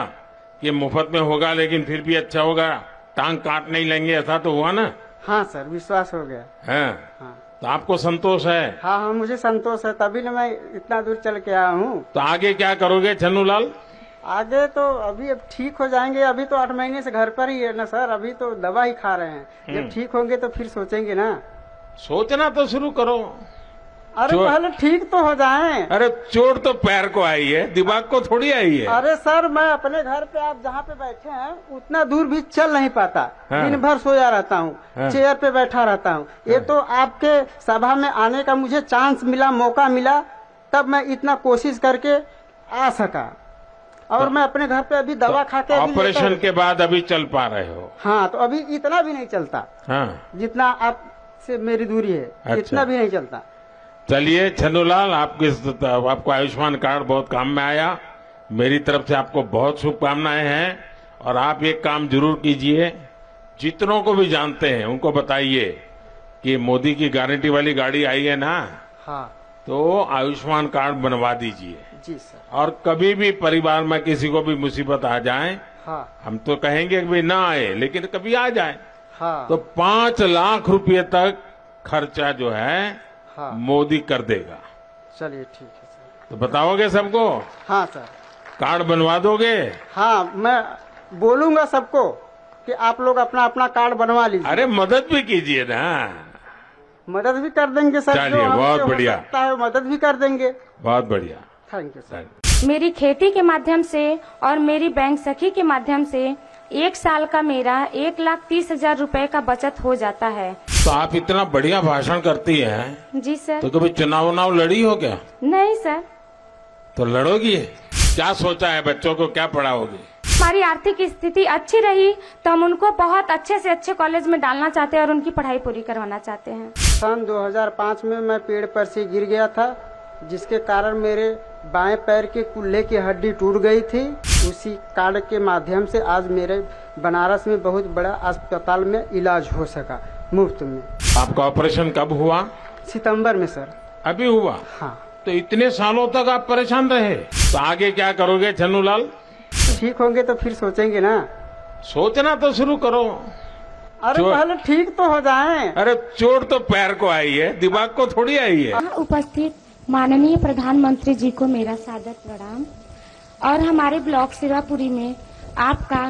कि मुफ्त में होगा, लेकिन फिर भी अच्छा होगा, टांग काट नहीं लेंगे, ऐसा तो हुआ ना? हाँ सर, विश्वास हो गया है। हाँ। तो आपको संतोष है? हाँ, मुझे संतोष है, तभी ना मैं इतना दूर चल के आया हूँ। तो आगे क्या करोगे छन्नूलाल? आगे तो अभी अब ठीक हो जाएंगे। अभी तो 8 महीने से घर पर ही है ना सर, अभी तो दवा ही खा रहे हैं। जब ठीक होंगे तो फिर सोचेंगे ना। सोचना तो शुरू करो। अरे पहले ठीक तो हो जाएं। अरे चोट तो पैर को आई है, दिमाग को थोड़ी आई है। अरे सर, मैं अपने घर पे, आप जहाँ पे बैठे हैं उतना दूर भी चल नहीं पाता। दिन भर सोया रहता हूँ, चेयर पे बैठा रहता हूँ। ये तो आपके सभा में आने का मुझे चांस मिला, मौका मिला, तब मैं इतना कोशिश करके आ सका। और मैं अपने घर पे अभी दवा खा के ऑपरेशन के बाद अभी चल पा रहे हो? हाँ, तो अभी इतना भी नहीं चलता। हाँ, जितना आपसे मेरी दूरी है। अच्छा। इतना भी नहीं चलता। चलिए छन्नूलाल, आपको आयुष्मान कार्ड बहुत काम में आया। मेरी तरफ से आपको बहुत शुभकामनाएं हैं। और आप एक काम जरूर कीजिए, जितनों को भी जानते हैं उनको बताइए कि मोदी की गारंटी वाली गाड़ी आई है ना। हाँ। तो आयुष्मान कार्ड बनवा दीजिए। जी सर। और कभी भी परिवार में किसी को भी मुसीबत आ जाए, हाँ, हम तो कहेंगे कि ना आए, लेकिन कभी आ जाए, हाँ, तो 5 लाख रुपए तक खर्चा जो है, हाँ, मोदी कर देगा। चलिए ठीक है सर। तो बताओगे सबको? हाँ सर। कार्ड बनवा दोगे? हाँ, मैं बोलूंगा सबको कि आप लोग अपना अपना कार्ड बनवा लीजिए। अरे मदद भी कीजिए ना। मदद भी कर देंगे सर। चलिए, बहुत बढ़िया। हो सकता है मदद भी कर देंगे। बहुत बढ़िया। Thank you sir. मेरी खेती के माध्यम से और मेरी बैंक सखी के माध्यम से 1 साल का मेरा 1,30,000 रुपए का बचत हो जाता है। तो आप इतना बढ़िया भाषण करती हैं। जी सर। तो कभी चुनाव लड़ी हो क्या? नहीं सर। तो लड़ोगी? क्या सोचा है, बच्चों को क्या पढ़ाओगी? हमारी आर्थिक स्थिति अच्छी रही तो हम उनको बहुत अच्छे से अच्छे कॉलेज में डालना चाहते हैं और उनकी पढ़ाई पूरी करवाना चाहते हैं। सन 2005 में मैं पेड़ पर से गिर गया था, जिसके कारण मेरे बाएं पैर के कुल्हे की हड्डी टूट गई थी। उसी कार्ड के माध्यम से आज मेरे बनारस में बहुत बड़ा अस्पताल में इलाज हो सका, मुफ्त में। आपका ऑपरेशन कब हुआ? सितंबर में सर। अभी हुआ? हाँ। तो इतने सालों तक आप परेशान रहे, तो आगे क्या करोगे छन्नूलाल? ठीक होंगे तो फिर सोचेंगे ना। सोचना तो शुरू करो। अरे पहले ठीक तो हो जाएं। अरे चोट तो पैर को आई है, दिमाग को थोड़ी आई है। उपस्थित माननीय प्रधानमंत्री जी को मेरा सादर प्रणाम और हमारे ब्लॉक सिवापुरी में आपका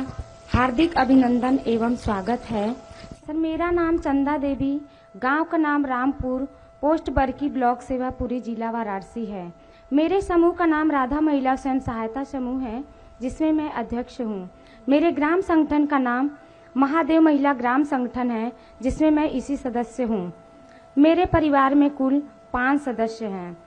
हार्दिक अभिनंदन एवं स्वागत है। सर, मेरा नाम चंदा देवी, गांव का नाम रामपुर, पोस्ट बरकी, ब्लॉक सिवापुरी, जिला वाराणसी है। मेरे समूह का नाम राधा महिला स्वयं सहायता समूह है, जिसमें मैं अध्यक्ष हूँ। मेरे ग्राम संगठन का नाम महादेव महिला ग्राम संगठन है, जिसमें मैं इसी सदस्य हूँ। मेरे परिवार में कुल 5 सदस्य हैं।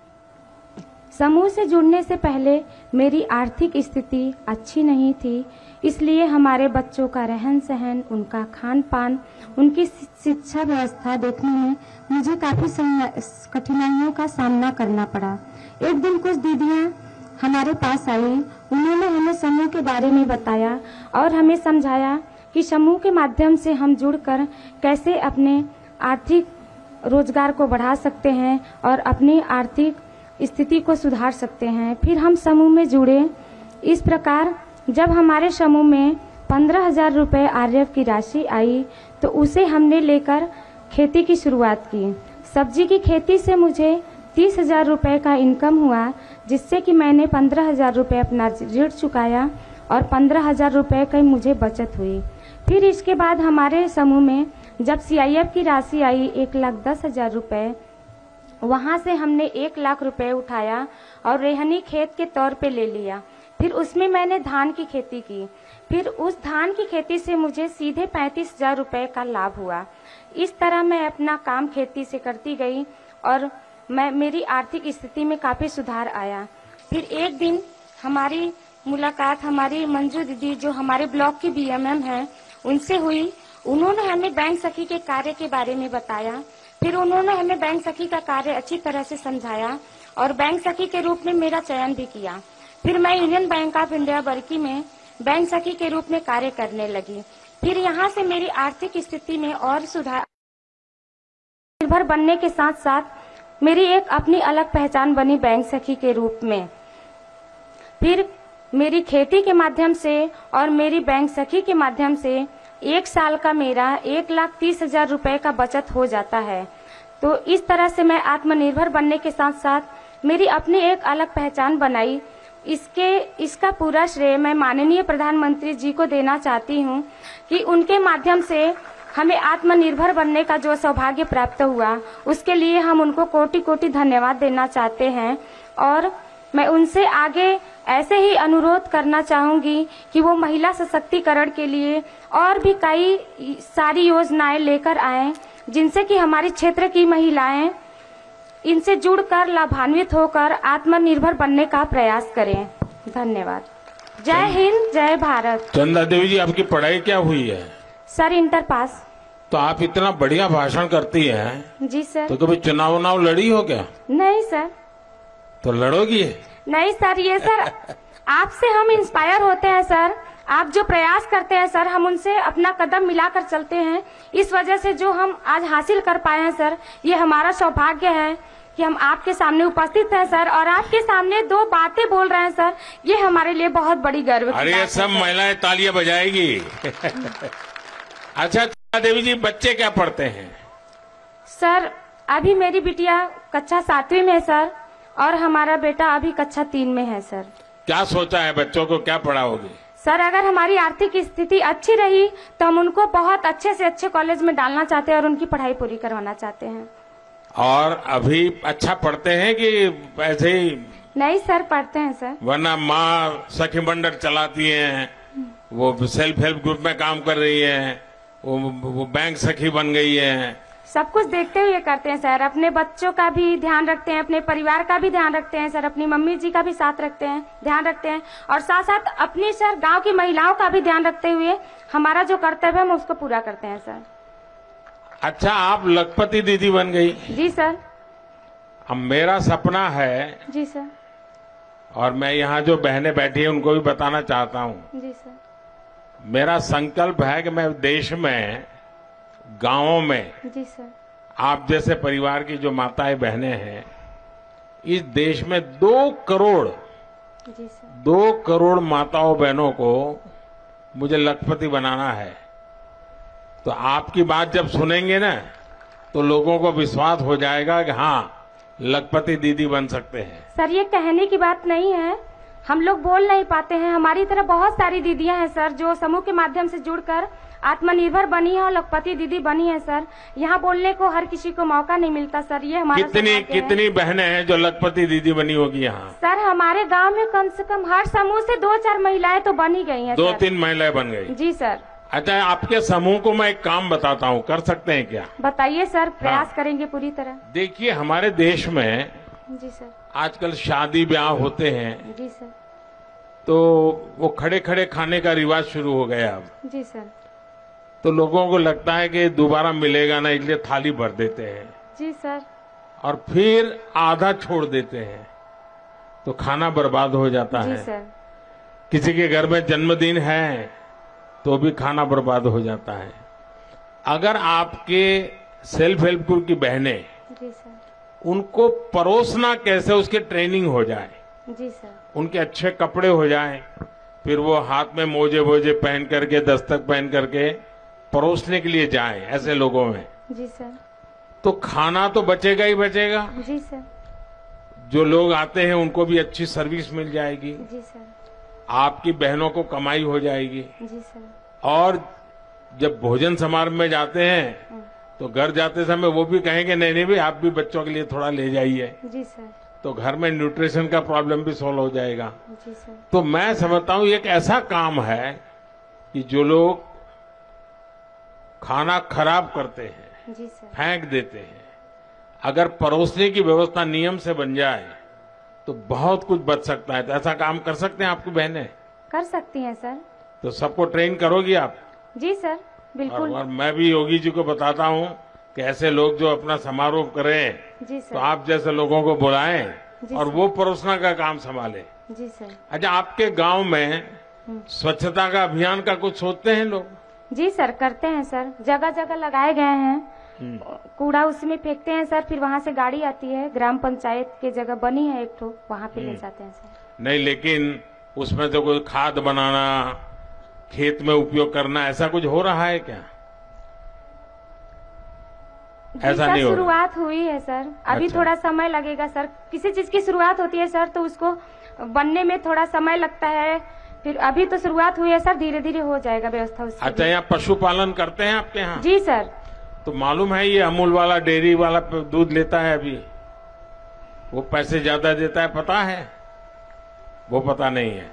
समूह से जुड़ने से पहले मेरी आर्थिक स्थिति अच्छी नहीं थी, इसलिए हमारे बच्चों का रहन सहन, उनका खान पान, उनकी शिक्षा व्यवस्था देखने में मुझे काफी कठिनाइयों का सामना करना पड़ा। एक दिन कुछ दीदियां हमारे पास आई। उन्होंने हमें समूह के बारे में बताया और हमें समझाया कि समूह के माध्यम से हम जुड़कर कैसे अपने आर्थिक रोजगार को बढ़ा सकते हैं और अपनी आर्थिक स्थिति को सुधार सकते हैं। फिर हम समूह में जुड़े। इस प्रकार जब हमारे समूह में 15,000 रुपए आरएफ की राशि आई तो उसे हमने लेकर खेती की शुरुआत की। सब्जी की खेती से मुझे 30,000 रुपए का इनकम हुआ, जिससे कि मैंने 15,000 रुपए अपना ऋण चुकाया और 15,000 रुपए की मुझे बचत हुई। फिर इसके बाद हमारे समूह में जब सीआईएफ की राशि आई 1,10,000 रुपए, वहां से हमने 1 लाख रुपए उठाया और रेहनी खेत के तौर पे ले लिया। फिर उसमें मैंने धान की खेती की। फिर उस धान की खेती से मुझे सीधे 35,000 रुपए का लाभ हुआ। इस तरह मैं अपना काम खेती से करती गई और मेरी आर्थिक स्थिति में काफी सुधार आया। फिर एक दिन हमारी मुलाकात हमारी मंजू दीदी जो हमारे ब्लॉक की बीएमएम हैं उनसे हुई। उन्होंने हमें बैंक सखी के कार्य के बारे में बताया। फिर उन्होंने हमें बैंक सखी का कार्य अच्छी तरह से समझाया और बैंक सखी के रूप में मेरा चयन भी किया। फिर मैं यूनियन बैंक ऑफ इंडिया बरकी में बैंक सखी के रूप में कार्य करने लगी। फिर यहाँ से मेरी आर्थिक स्थिति में और सुधार निर्भर बनने के साथ साथ मेरी एक अपनी अलग पहचान बनी बैंक सखी के रूप में। फिर मेरी खेती के माध्यम से और मेरी बैंक सखी के माध्यम से 1 साल का मेरा 1,30,000 रुपए का बचत हो जाता है। तो इस तरह से मैं आत्मनिर्भर बनने के साथ साथ मेरी अपनी एक अलग पहचान बनाई। इसका पूरा श्रेय मैं माननीय प्रधानमंत्री जी को देना चाहती हूँ कि उनके माध्यम से हमें आत्मनिर्भर बनने का जो सौभाग्य प्राप्त हुआ, उसके लिए हम उनको कोटि कोटि धन्यवाद देना चाहते हैं। और मैं उनसे आगे ऐसे ही अनुरोध करना चाहूंगी कि वो महिला सशक्तिकरण के लिए और भी कई सारी योजनाएं लेकर आएं, जिनसे कि हमारे क्षेत्र की महिलाएं इनसे जुड़कर लाभान्वित होकर आत्मनिर्भर बनने का प्रयास करें। धन्यवाद। जय हिंद, जय भारत। चंदा देवी जी, आपकी पढ़ाई क्या हुई है? Sir inter pass. तो आप इतना बढ़िया भाषण करती हैं। जी सर। तो कभी चुनाव लड़ी हो क्या? नहीं सर। तो लड़ोगी? नहीं सर, ये सर आपसे हम इंस्पायर होते हैं सर। आप जो प्रयास करते हैं सर, हम उनसे अपना कदम मिलाकर चलते हैं। इस वजह से जो हम आज हासिल कर पाए हैं सर, ये हमारा सौभाग्य है कि हम आपके सामने उपस्थित हैं सर और आपके सामने 2 बातें बोल रहे हैं सर। ये हमारे लिए बहुत बड़ी गर्व की बात है। अरे सब महिलाएं तालियां बजाएगी। अच्छा देवी जी, बच्चे क्या पढ़ते हैं? सर अभी मेरी बिटिया कक्षा 7वीं में है सर और हमारा बेटा अभी कक्षा 3 में है सर। क्या सोचा है, बच्चों को क्या पढ़ाओगे? सर अगर हमारी आर्थिक स्थिति अच्छी रही तो हम उनको बहुत अच्छे से अच्छे कॉलेज में डालना चाहते हैं और उनकी पढ़ाई पूरी करवाना चाहते हैं। और अभी अच्छा पढ़ते हैं कि ऐसे ही? नहीं सर, पढ़ते हैं सर। वरना माँ सखी मंडल चलाती हैं, वो सेल्फ हेल्प ग्रुप में काम कर रही है, वो बैंक सखी बन गई है। सब कुछ देखते हुए करते हैं सर। अपने बच्चों का भी ध्यान रखते हैं, अपने परिवार का भी ध्यान रखते हैं सर, अपनी मम्मी जी का भी साथ रखते हैं, ध्यान रखते हैं और साथ साथ अपनी सर गांव की महिलाओं का भी ध्यान रखते हुए हमारा जो कर्तव्य है हम उसको पूरा करते हैं सर। अच्छा, आप लखपति दीदी बन गई? जी सर। अब मेरा सपना है। जी सर। और मैं यहाँ जो बहनें बैठी हैं उनको भी बताना चाहता हूँ। जी सर। मेरा संकल्प है कि मैं देश में गांवों में जी सर आप जैसे परिवार की जो माताएं बहनें हैं, इस देश में 2 करोड़ जी सर 2 करोड़ माताओं बहनों को मुझे लखपति बनाना है। तो आपकी बात जब सुनेंगे ना तो लोगों को विश्वास हो जाएगा कि हाँ, लखपति दीदी बन सकते हैं। सर ये कहने की बात नहीं है, हम लोग बोल नहीं पाते हैं। हमारी तरह बहुत सारी दीदियां हैं सर जो समूह के माध्यम से जुड़कर आत्मनिर्भर बनी है और लखपति दीदी बनी है सर। यहाँ बोलने को हर किसी को मौका नहीं मिलता सर, ये हमारा कितनी बहनें हैं जो लखपति दीदी बनी होगी यहाँ? सर हमारे गांव में कम से कम हर समूह से 2-4 महिलाएं तो बनी गई हैं। 2-3 महिलाएं बन गई? जी सर। अच्छा, आपके समूह को मैं एक काम बताता हूँ, कर सकते हैं क्या? बताइए सर, प्रयास करेंगे पूरी तरह। देखिए, हमारे देश में जी सर आजकल शादी ब्याह होते हैं। जी सर। तो वो खड़े खड़े खाने का रिवाज शुरू हो गया अब। जी सर। तो लोगों को लगता है कि दोबारा मिलेगा ना, इसलिए थाली भर देते हैं। जी सर। और फिर आधा छोड़ देते हैं। तो खाना बर्बाद हो जाता जी है। सर। किसी के घर में जन्मदिन है तो भी खाना बर्बाद हो जाता है। अगर आपके सेल्फ हेल्प ग्रुप की बहनें जी सर। उनको परोसना कैसे उसकी ट्रेनिंग हो जाए, जी सर। उनके अच्छे कपड़े हो जाएं, फिर वो हाथ में मोजे वोजे पहन करके दस्तक पहन करके परोसने के लिए जाएं ऐसे लोगों में, जी सर। तो खाना तो बचेगा ही बचेगा। जी सर। जो लोग आते हैं उनको भी अच्छी सर्विस मिल जाएगी, जी सर। आपकी बहनों को कमाई हो जाएगी। जी सर। और जब भोजन समारोह में जाते हैं तो घर जाते समय वो भी कहेंगे नहीं नहीं भाई आप भी बच्चों के लिए थोड़ा ले जाइए, जी सर। तो घर में न्यूट्रिशन का प्रॉब्लम भी सॉल्व हो जाएगा। जी सर। तो मैं समझता हूं ये एक ऐसा काम है कि जो लोग खाना खराब करते हैं, जी सर। फेंक देते हैं, अगर परोसने की व्यवस्था नियम से बन जाए तो बहुत कुछ बच सकता है। तो ऐसा काम कर सकते हैं आपकी बहनें? कर सकती हैं सर। तो सबको ट्रेन करोगी आप? जी सर, बिल्कुल। और मैं भी योगी जी को बताता हूं कि ऐसे लोग जो अपना समारोह करें जी सर। तो आप जैसे लोगों को बुलाएं जी और सर। वो परोसना का काम संभाले। जी सर। अच्छा, आपके गांव में स्वच्छता का अभियान का कुछ सोचते हैं लोग? जी सर, करते हैं सर। जगह जगह लगाए गए हैं, कूड़ा उसमें फेंकते हैं सर, फिर वहाँ से गाड़ी आती है, ग्राम पंचायत की जगह बनी है एक ठो, वहाँ पे ले जाते हैं सर। नहीं, लेकिन उसमें तो कोई खाद बनाना, खेत में उपयोग करना, ऐसा कुछ हो रहा है क्या? जी ऐसा सर, नहीं हो रहा। शुरुआत हुई है सर, अभी अच्छा। थोड़ा समय लगेगा सर। किसी चीज की शुरुआत होती है सर तो उसको बनने में थोड़ा समय लगता है, फिर अभी तो शुरुआत हुई है सर, धीरे धीरे हो जाएगा व्यवस्था उसकी। अच्छा, यहाँ पशुपालन करते हैं आपके यहाँ? जी सर। तो मालूम है ये अमूल वाला डेयरी वाला दूध लेता है अभी, वो पैसे ज्यादा देता है, पता है? वो पता नहीं है।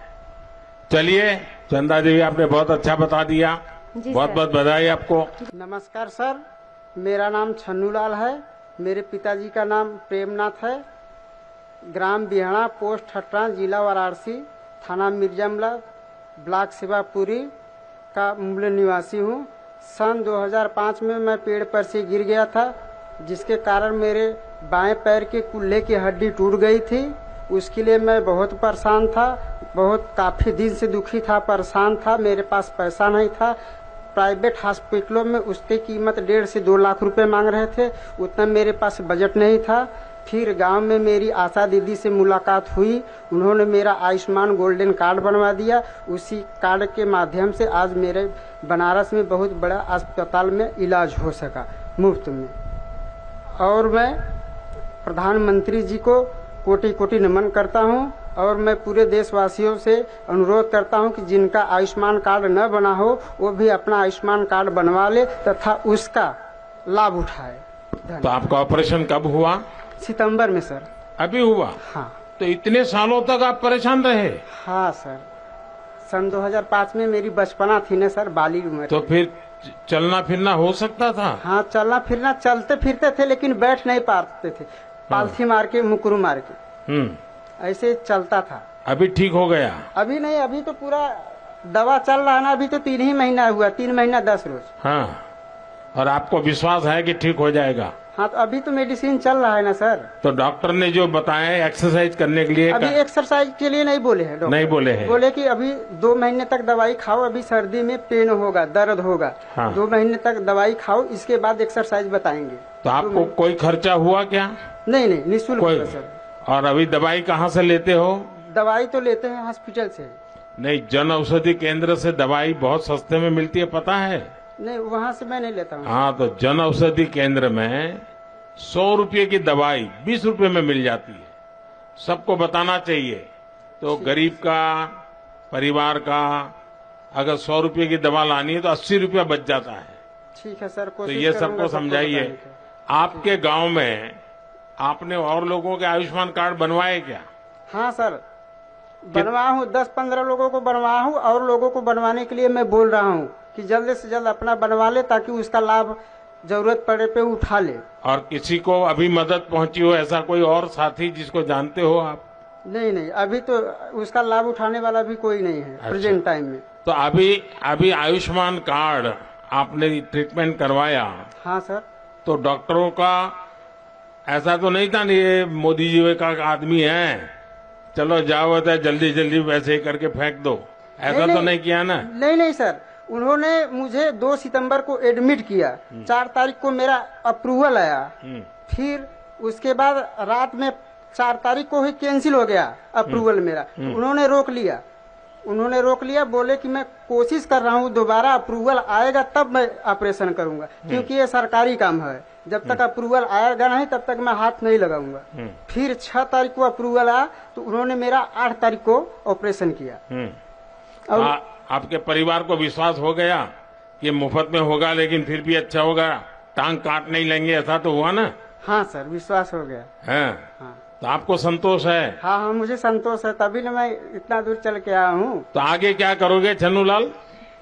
चलिए चंदा देवी, आपने बहुत अच्छा बता दिया, जी बहुत सर। बहुत बधाई आपको। नमस्कार सर, मेरा नाम छन्नूलाल है। मेरे पिताजी का नाम प्रेमनाथ है। ग्राम बिहाड़ा, पोस्ट हटरा, जिला वाराणसी, थाना मिर्जामला, ब्लॉक शिवापुरी का मूल निवासी हूँ। सन 2005 में मैं पेड़ पर से गिर गया था, जिसके कारण मेरे बाएं पैर के कुल्हे की हड्डी टूट गई थी। उसके लिए मैं बहुत परेशान था, बहुत काफ़ी दिन से दुखी था, परेशान था। मेरे पास पैसा नहीं था। प्राइवेट हॉस्पिटलों में उसकी कीमत 1.5 से 2 लाख रुपए मांग रहे थे, उतना मेरे पास बजट नहीं था। फिर गांव में मेरी आशा दीदी से मुलाकात हुई, उन्होंने मेरा आयुष्मान गोल्डन कार्ड बनवा दिया। उसी कार्ड के माध्यम से आज मेरे बनारस में बहुत बड़ा अस्पताल में इलाज हो सका मुफ्त में। और मैं प्रधानमंत्री जी को कोटि कोटि नमन करता हूं, और मैं पूरे देशवासियों से अनुरोध करता हूं कि जिनका आयुष्मान कार्ड न बना हो वो भी अपना आयुष्मान कार्ड बनवा ले तथा उसका लाभ उठाए। तो आपका ऑपरेशन कब हुआ? सितंबर में सर। अभी हुआ? हाँ। तो इतने सालों तक आप परेशान रहे? हाँ सर, सन 2005 में मेरी बचपना थी ना सर, बाली उम्र। तो फिर चलना फिरना हो सकता था? हाँ, चलना फिरना, चलते फिरते थे लेकिन बैठ नहीं पाते थे, पालथी मार के, मुकरू मार के ऐसे चलता था। अभी ठीक हो गया? अभी नहीं, अभी तो पूरा दवा चल रहा है ना, अभी तो 3 ही महीना हुआ, 3 महीना 10 रोज। हाँ, और आपको विश्वास है कि ठीक हो जाएगा? हाँ, तो अभी तो मेडिसिन चल रहा है ना सर। तो डॉक्टर ने जो बताया एक्सरसाइज करने के लिए? अभी एक्सरसाइज के लिए नहीं बोले हैं डॉक्टर। नहीं बोले हैं? बोले कि अभी 2 महीने तक दवाई खाओ, अभी सर्दी में पेन होगा, दर्द होगा। हाँ। 2 महीने तक दवाई खाओ, इसके बाद एक्सरसाइज बताएंगे। तो आपको कोई खर्चा हुआ क्या? नहीं नहीं, निःशुल्क कोई? होगा सर। और अभी दवाई कहाँ से लेते हो? दवाई तो लेते हैं हॉस्पिटल से। नहीं, जन औषधि केंद्र से दवाई बहुत सस्ते में मिलती है, पता है? नहीं, वहाँ से मैं नहीं लेता हूँ। हाँ, तो जन औषधि केंद्र में 100 रुपये की दवाई 20 रुपये में मिल जाती है। सबको बताना चाहिए। तो गरीब का, परिवार का अगर 100 रुपये की दवा लानी है तो 80 रुपया बच जाता है। ठीक है सर, तो कोशिश ये करूंगा सबको समझाइए। बताने का। आपके गांव में आपने और लोगों के आयुष्मान कार्ड बनवाए क्या? हाँ सर, बनवाया हूँ, 10-15 लोगों को बनवाया हूँ, और लोगों को बनवाने के लिए मैं बोल रहा हूँ कि जल्द से जल्द अपना बनवा ले, ताकि उसका लाभ जरूरत पड़े पे उठा ले। और किसी को अभी मदद पहुंची हो, ऐसा कोई और साथी जिसको जानते हो आप? नहीं नहीं, अभी तो उसका लाभ उठाने वाला भी कोई नहीं है। अच्छा। प्रेजेंट टाइम में। तो अभी आयुष्मान कार्ड आपने ट्रीटमेंट करवाया? हाँ सर। तो डॉक्टरों का ऐसा तो नहीं था, नहीं ये मोदी जी का आदमी है चलो जाओ होता है जल्दी जल्दी वैसे ही करके फेंक दो, ऐसा तो नहीं किया ना? नहीं सर, उन्होंने मुझे 2 सितंबर को एडमिट किया, 4 तारीख को मेरा अप्रूवल आया, फिर उसके बाद रात में 4 तारीख को ही कैंसिल हो गया अप्रूवल मेरा। उन्होंने रोक लिया, बोले कि मैं कोशिश कर रहा हूँ, दोबारा अप्रूवल आएगा तब मैं ऑपरेशन करूंगा, क्योंकि ये सरकारी काम है, जब तक अप्रूवल आएगा नहीं तब तक मैं हाथ नहीं लगाऊंगा। फिर 6 तारीख को अप्रूवल आया तो उन्होंने मेरा 8 तारीख को ऑपरेशन किया। और आपके परिवार को विश्वास हो गया कि मुफ्त में होगा लेकिन फिर भी अच्छा होगा, टांग काट नहीं लेंगे, ऐसा तो हुआ ना? हाँ सर, विश्वास हो गया है। हाँ। तो आपको संतोष है? हाँ, मुझे संतोष है, तभी ना मैं इतना दूर चल के आया हूँ। तो आगे क्या करोगे छन्नूलाल?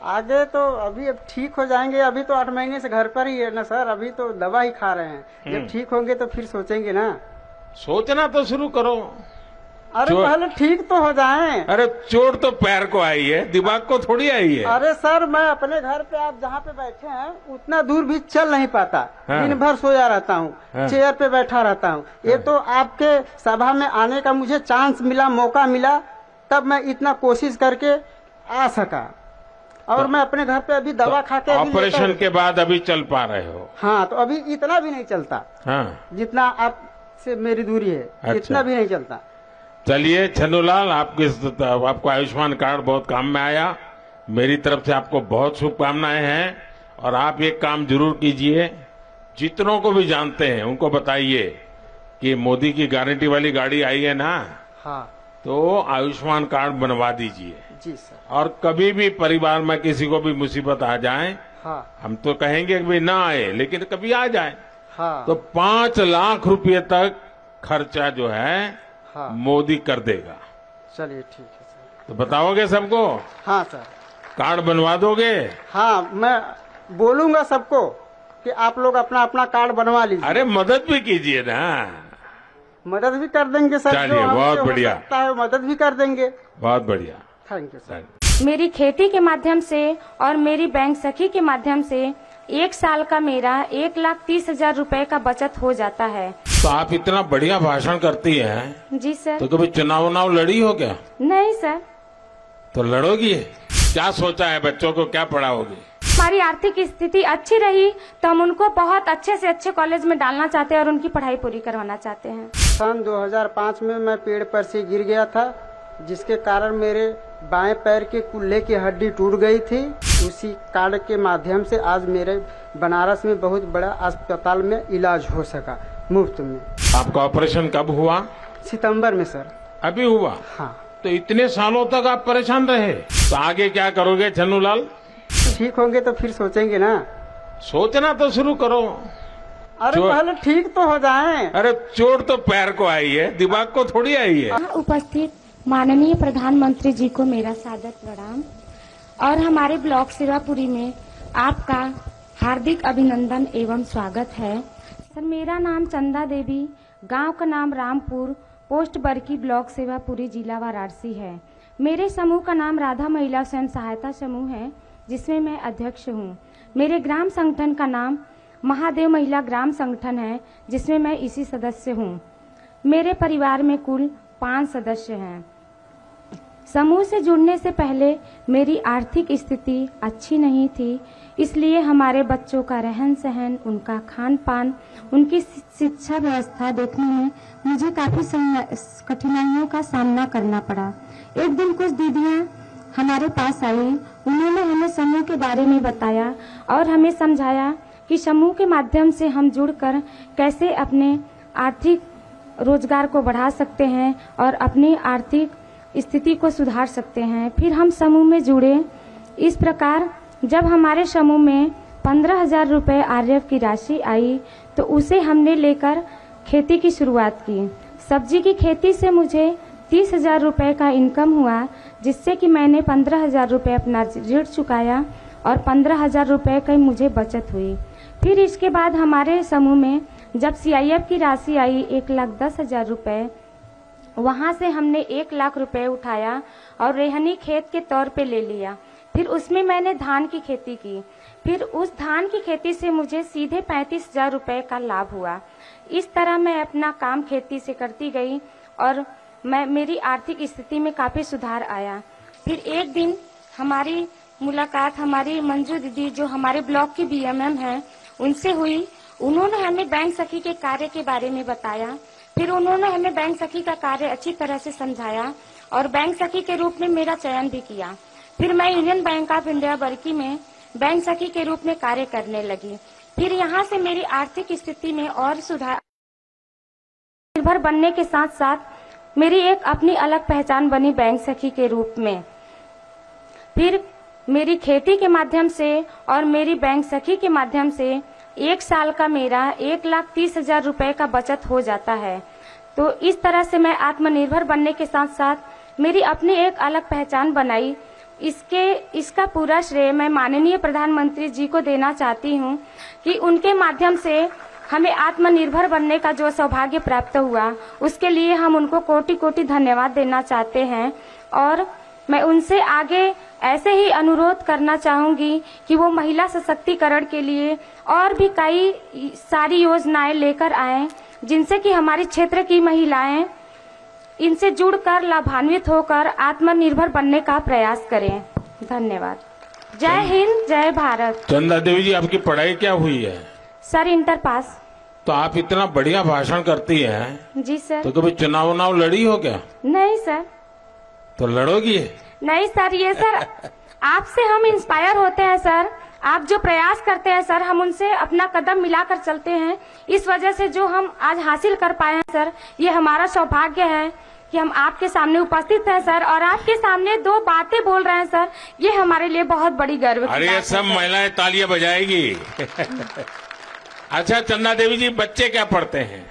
आगे तो अभी अब ठीक हो जाएंगे, अभी तो 8 महीने से घर पर ही है ना सर, अभी तो दवा ही खा रहे हैं। जब ठीक होंगे तो फिर सोचेंगे ना। सोचना तो शुरू करो। अरे पहले ठीक तो हो जाएं। अरे चोट तो पैर को आई है, दिमाग को थोड़ी आई है। अरे सर, मैं अपने घर पे आप जहाँ पे बैठे हैं उतना दूर भी चल नहीं पाता। दिन भर सोया रहता हूँ, चेयर पे बैठा रहता हूँ। ये तो आपके सभा में आने का मुझे चांस मिला, मौका मिला, तब मैं इतना कोशिश करके आ सका। और मैं अपने घर पे अभी दवा खा के ऑपरेशन के बाद अभी चल पा रहे हो? हाँ, तो अभी इतना भी नहीं चलता। हाँ, जितना आपसे मेरी दूरी है। अच्छा। इतना भी नहीं चलता। चलिए छन्नूलाल, आपको आयुष्मान कार्ड बहुत काम में आया। मेरी तरफ से आपको बहुत शुभकामनाएं हैं। और आप एक काम जरूर कीजिए, जितनों को भी जानते हैं उनको बताइए कि मोदी की गारंटी वाली गाड़ी आई है ना। हाँ, तो आयुष्मान कार्ड बनवा दीजिए। जी सर। और कभी भी परिवार में किसी को भी मुसीबत आ जाए, हाँ, हम तो कहेंगे कि ना आए, लेकिन कभी आ जाए, हाँ, तो 5 लाख रुपए तक खर्चा जो है हाँ, मोदी कर देगा। चलिए ठीक है सर। तो बताओगे सबको? हाँ सर। कार्ड बनवा दोगे? हाँ, मैं बोलूंगा सबको कि आप लोग अपना अपना कार्ड बनवा लीजिए। अरे मदद भी कीजिए ना। मदद भी कर देंगे सर। चलिए, बहुत बढ़िया। हो सकता है मदद भी कर देंगे। बहुत बढ़िया, थैंक यू सर। मेरी खेती के माध्यम से और मेरी बैंक सखी के माध्यम से 1 साल का मेरा 1,30,000 रुपए का बचत हो जाता है। तो आप इतना बढ़िया भाषण करती हैं। जी सर। तो कभी चुनाव लड़ी हो क्या? नहीं सर। तो लड़ोगी? क्या सोचा है, बच्चों को क्या पढ़ाओगी? हमारी आर्थिक स्थिति अच्छी रही तो हम उनको बहुत अच्छे से अच्छे कॉलेज में डालना चाहते हैं और उनकी पढ़ाई पूरी करवाना चाहते हैं। सन 2005 में मैं पेड़ पर से गिर गया था, जिसके कारण मेरे बाएं पैर के कुल्हे की हड्डी टूट गई थी। उसी कार्ड के माध्यम से आज मेरे बनारस में बहुत बड़ा अस्पताल में इलाज हो सका, मुफ्त में। आपका ऑपरेशन कब हुआ? सितंबर में सर। अभी हुआ? हाँ। तो इतने सालों तक आप परेशान रहे, तो आगे क्या करोगे छन्नूलाल? ठीक होंगे तो फिर सोचेंगे ना। सोचना तो शुरू करो। अरे पहले ठीक तो हो जाएं। अरे चोट तो पैर को आई है, दिमाग को थोड़ी आई है। उपस्थित माननीय प्रधानमंत्री जी को मेरा सादर प्रणाम और हमारे ब्लॉक सिवापुरी में आपका हार्दिक अभिनंदन एवं स्वागत है। सर, मेरा नाम चंदा देवी, गांव का नाम रामपुर, पोस्ट बरकी, ब्लॉक सिवापुरी, जिला वाराणसी है। मेरे समूह का नाम राधा महिला स्वयं सहायता समूह है, जिसमें मैं अध्यक्ष हूँ। मेरे ग्राम संगठन का नाम महादेव महिला ग्राम संगठन है, जिसमें मैं इसी सदस्य हूँ। मेरे परिवार में कुल 5 सदस्य हैं। समूह से जुड़ने से पहले मेरी आर्थिक स्थिति अच्छी नहीं थी, इसलिए हमारे बच्चों का रहन सहन, उनका खान पान, उनकी शिक्षा व्यवस्था देखने में मुझे काफी कठिनाइयों का सामना करना पड़ा। एक दिन कुछ दीदियां हमारे पास आई, उन्होंने हमें समूह के बारे में बताया और हमें समझाया कि समूह के माध्यम से हम जुड़कर कैसे अपने आर्थिक रोजगार को बढ़ा सकते हैं और अपनी आर्थिक स्थिति को सुधार सकते हैं। फिर हम समूह में जुड़े। इस प्रकार जब हमारे समूह में 15,000 रुपए आरएफ की राशि आई तो उसे हमने लेकर खेती की शुरुआत की। सब्जी की खेती से मुझे 30,000 रुपए का इनकम हुआ, जिससे कि मैंने 15,000 रुपए अपना ऋण चुकाया और 15,000 रुपए की मुझे बचत हुई। फिर इसके बाद हमारे समूह में जब सीआईएफ की राशि आई 1,10,000 रुपए, वहां से हमने 1 लाख रुपए उठाया और रेहनी खेत के तौर पे ले लिया। फिर उसमें मैंने धान की खेती की। फिर उस धान की खेती से मुझे सीधे 35,000 रुपए का लाभ हुआ। इस तरह मैं अपना काम खेती से करती गई और मेरी आर्थिक स्थिति में काफी सुधार आया। फिर एक दिन हमारी मुलाकात हमारी मंजू दीदी जो हमारे ब्लॉक की बीएमएम हैं उनसे हुई। उन्होंने हमें बैंक सखी के कार्य के बारे में बताया। फिर उन्होंने हमें बैंक सखी का कार्य अच्छी तरह से समझाया और बैंक सखी के रूप में मेरा चयन भी किया। फिर मैं यूनियन बैंक ऑफ इंडिया बरकी में बैंक सखी के रूप में कार्य करने लगी। फिर यहाँ से मेरी आर्थिक स्थिति में और सुधार निर्भर बनने के साथ साथ मेरी एक अपनी अलग पहचान बनी बैंक सखी के रूप में। फिर मेरी खेती के माध्यम से और मेरी बैंक सखी के माध्यम से एक साल का मेरा 1,30,000 रुपए का बचत हो जाता है। तो इस तरह से मैं आत्मनिर्भर बनने के साथ साथ मेरी अपनी एक अलग पहचान बनाई। इसका पूरा श्रेय मैं माननीय प्रधानमंत्री जी को देना चाहती हूँ कि उनके माध्यम से हमें आत्मनिर्भर बनने का जो सौभाग्य प्राप्त हुआ उसके लिए हम उनको कोटि कोटि धन्यवाद देना चाहते हैं। और मैं उनसे आगे ऐसे ही अनुरोध करना चाहूंगी कि वो महिला सशक्तिकरण के लिए और भी कई सारी योजनाएं लेकर आएं जिनसे कि हमारे क्षेत्र की महिलाएं इनसे जुड़कर लाभान्वित होकर आत्मनिर्भर बनने का प्रयास करें। धन्यवाद। जय हिंद, जय भारत। चंदा देवी जी, आपकी पढ़ाई क्या हुई है? Sir inter pass. तो आप इतना बढ़िया भाषण करती हैं। जी सर। तो कभी चुनाव लड़ी हो क्या? नहीं सर। तो लड़ोगी? नहीं सर, ये सर आपसे हम इंस्पायर होते हैं सर। आप जो प्रयास करते हैं सर हम उनसे अपना कदम मिलाकर चलते हैं। इस वजह से जो हम आज हासिल कर पाए हैं सर, ये हमारा सौभाग्य है कि हम आपके सामने उपस्थित हैं सर और आपके सामने दो बातें बोल रहे हैं सर। ये हमारे लिए बहुत बड़ी गर्व की बात है। अरे सब महिलाएं तालियां बजाएगी। अच्छा चंदा देवी जी, बच्चे क्या पढ़ते हैं?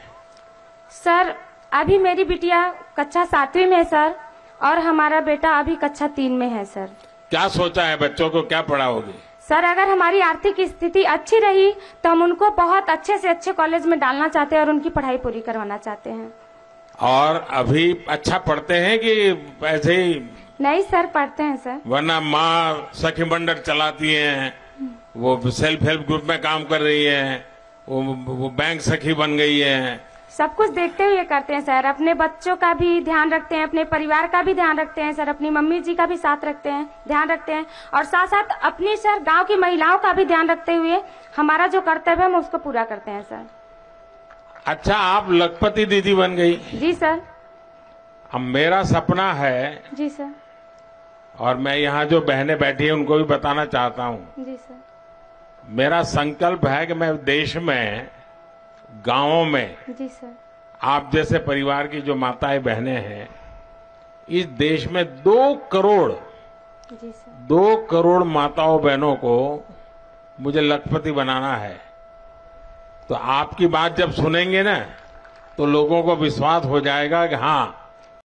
सर अभी मेरी बिटिया कक्षा 7वीं में है सर और हमारा बेटा अभी कक्षा 3 में है सर। क्या सोचा है, बच्चों को क्या पढ़ाओगे? सर अगर हमारी आर्थिक स्थिति अच्छी रही तो हम उनको बहुत अच्छे से अच्छे कॉलेज में डालना चाहते हैं और उनकी पढ़ाई पूरी करवाना चाहते हैं। और अभी अच्छा पढ़ते हैं कि ऐसे ही? नहीं सर, पढ़ते हैं सर। वरना माँ सखी मंडल चलाती हैं, वो सेल्फ हेल्प ग्रुप में काम कर रही है, वो बैंक सखी बन गई है। सब कुछ देखते हुए करते हैं सर। अपने बच्चों का भी ध्यान रखते हैं, अपने परिवार का भी ध्यान रखते हैं सर, अपनी मम्मी जी का भी साथ रखते हैं, ध्यान रखते हैं और साथ साथ अपनी सर गांव की महिलाओं का भी ध्यान रखते हुए हमारा जो कर्तव्य है हम उसको पूरा करते हैं सर। अच्छा, आप लखपति दीदी बन गई? जी सर। अब मेरा सपना है। जी सर। और मैं यहाँ जो बहनें बैठी हैं उनको भी बताना चाहता हूँ। जी सर। मेरा संकल्प है कि मैं देश में गांवों में जी सर आप जैसे परिवार की जो माताएं बहनें हैं, इस देश में 2 करोड़ जी सर 2 करोड़ माताओं बहनों को मुझे लखपति बनाना है। तो आपकी बात जब सुनेंगे ना तो लोगों को विश्वास हो जाएगा कि हाँ,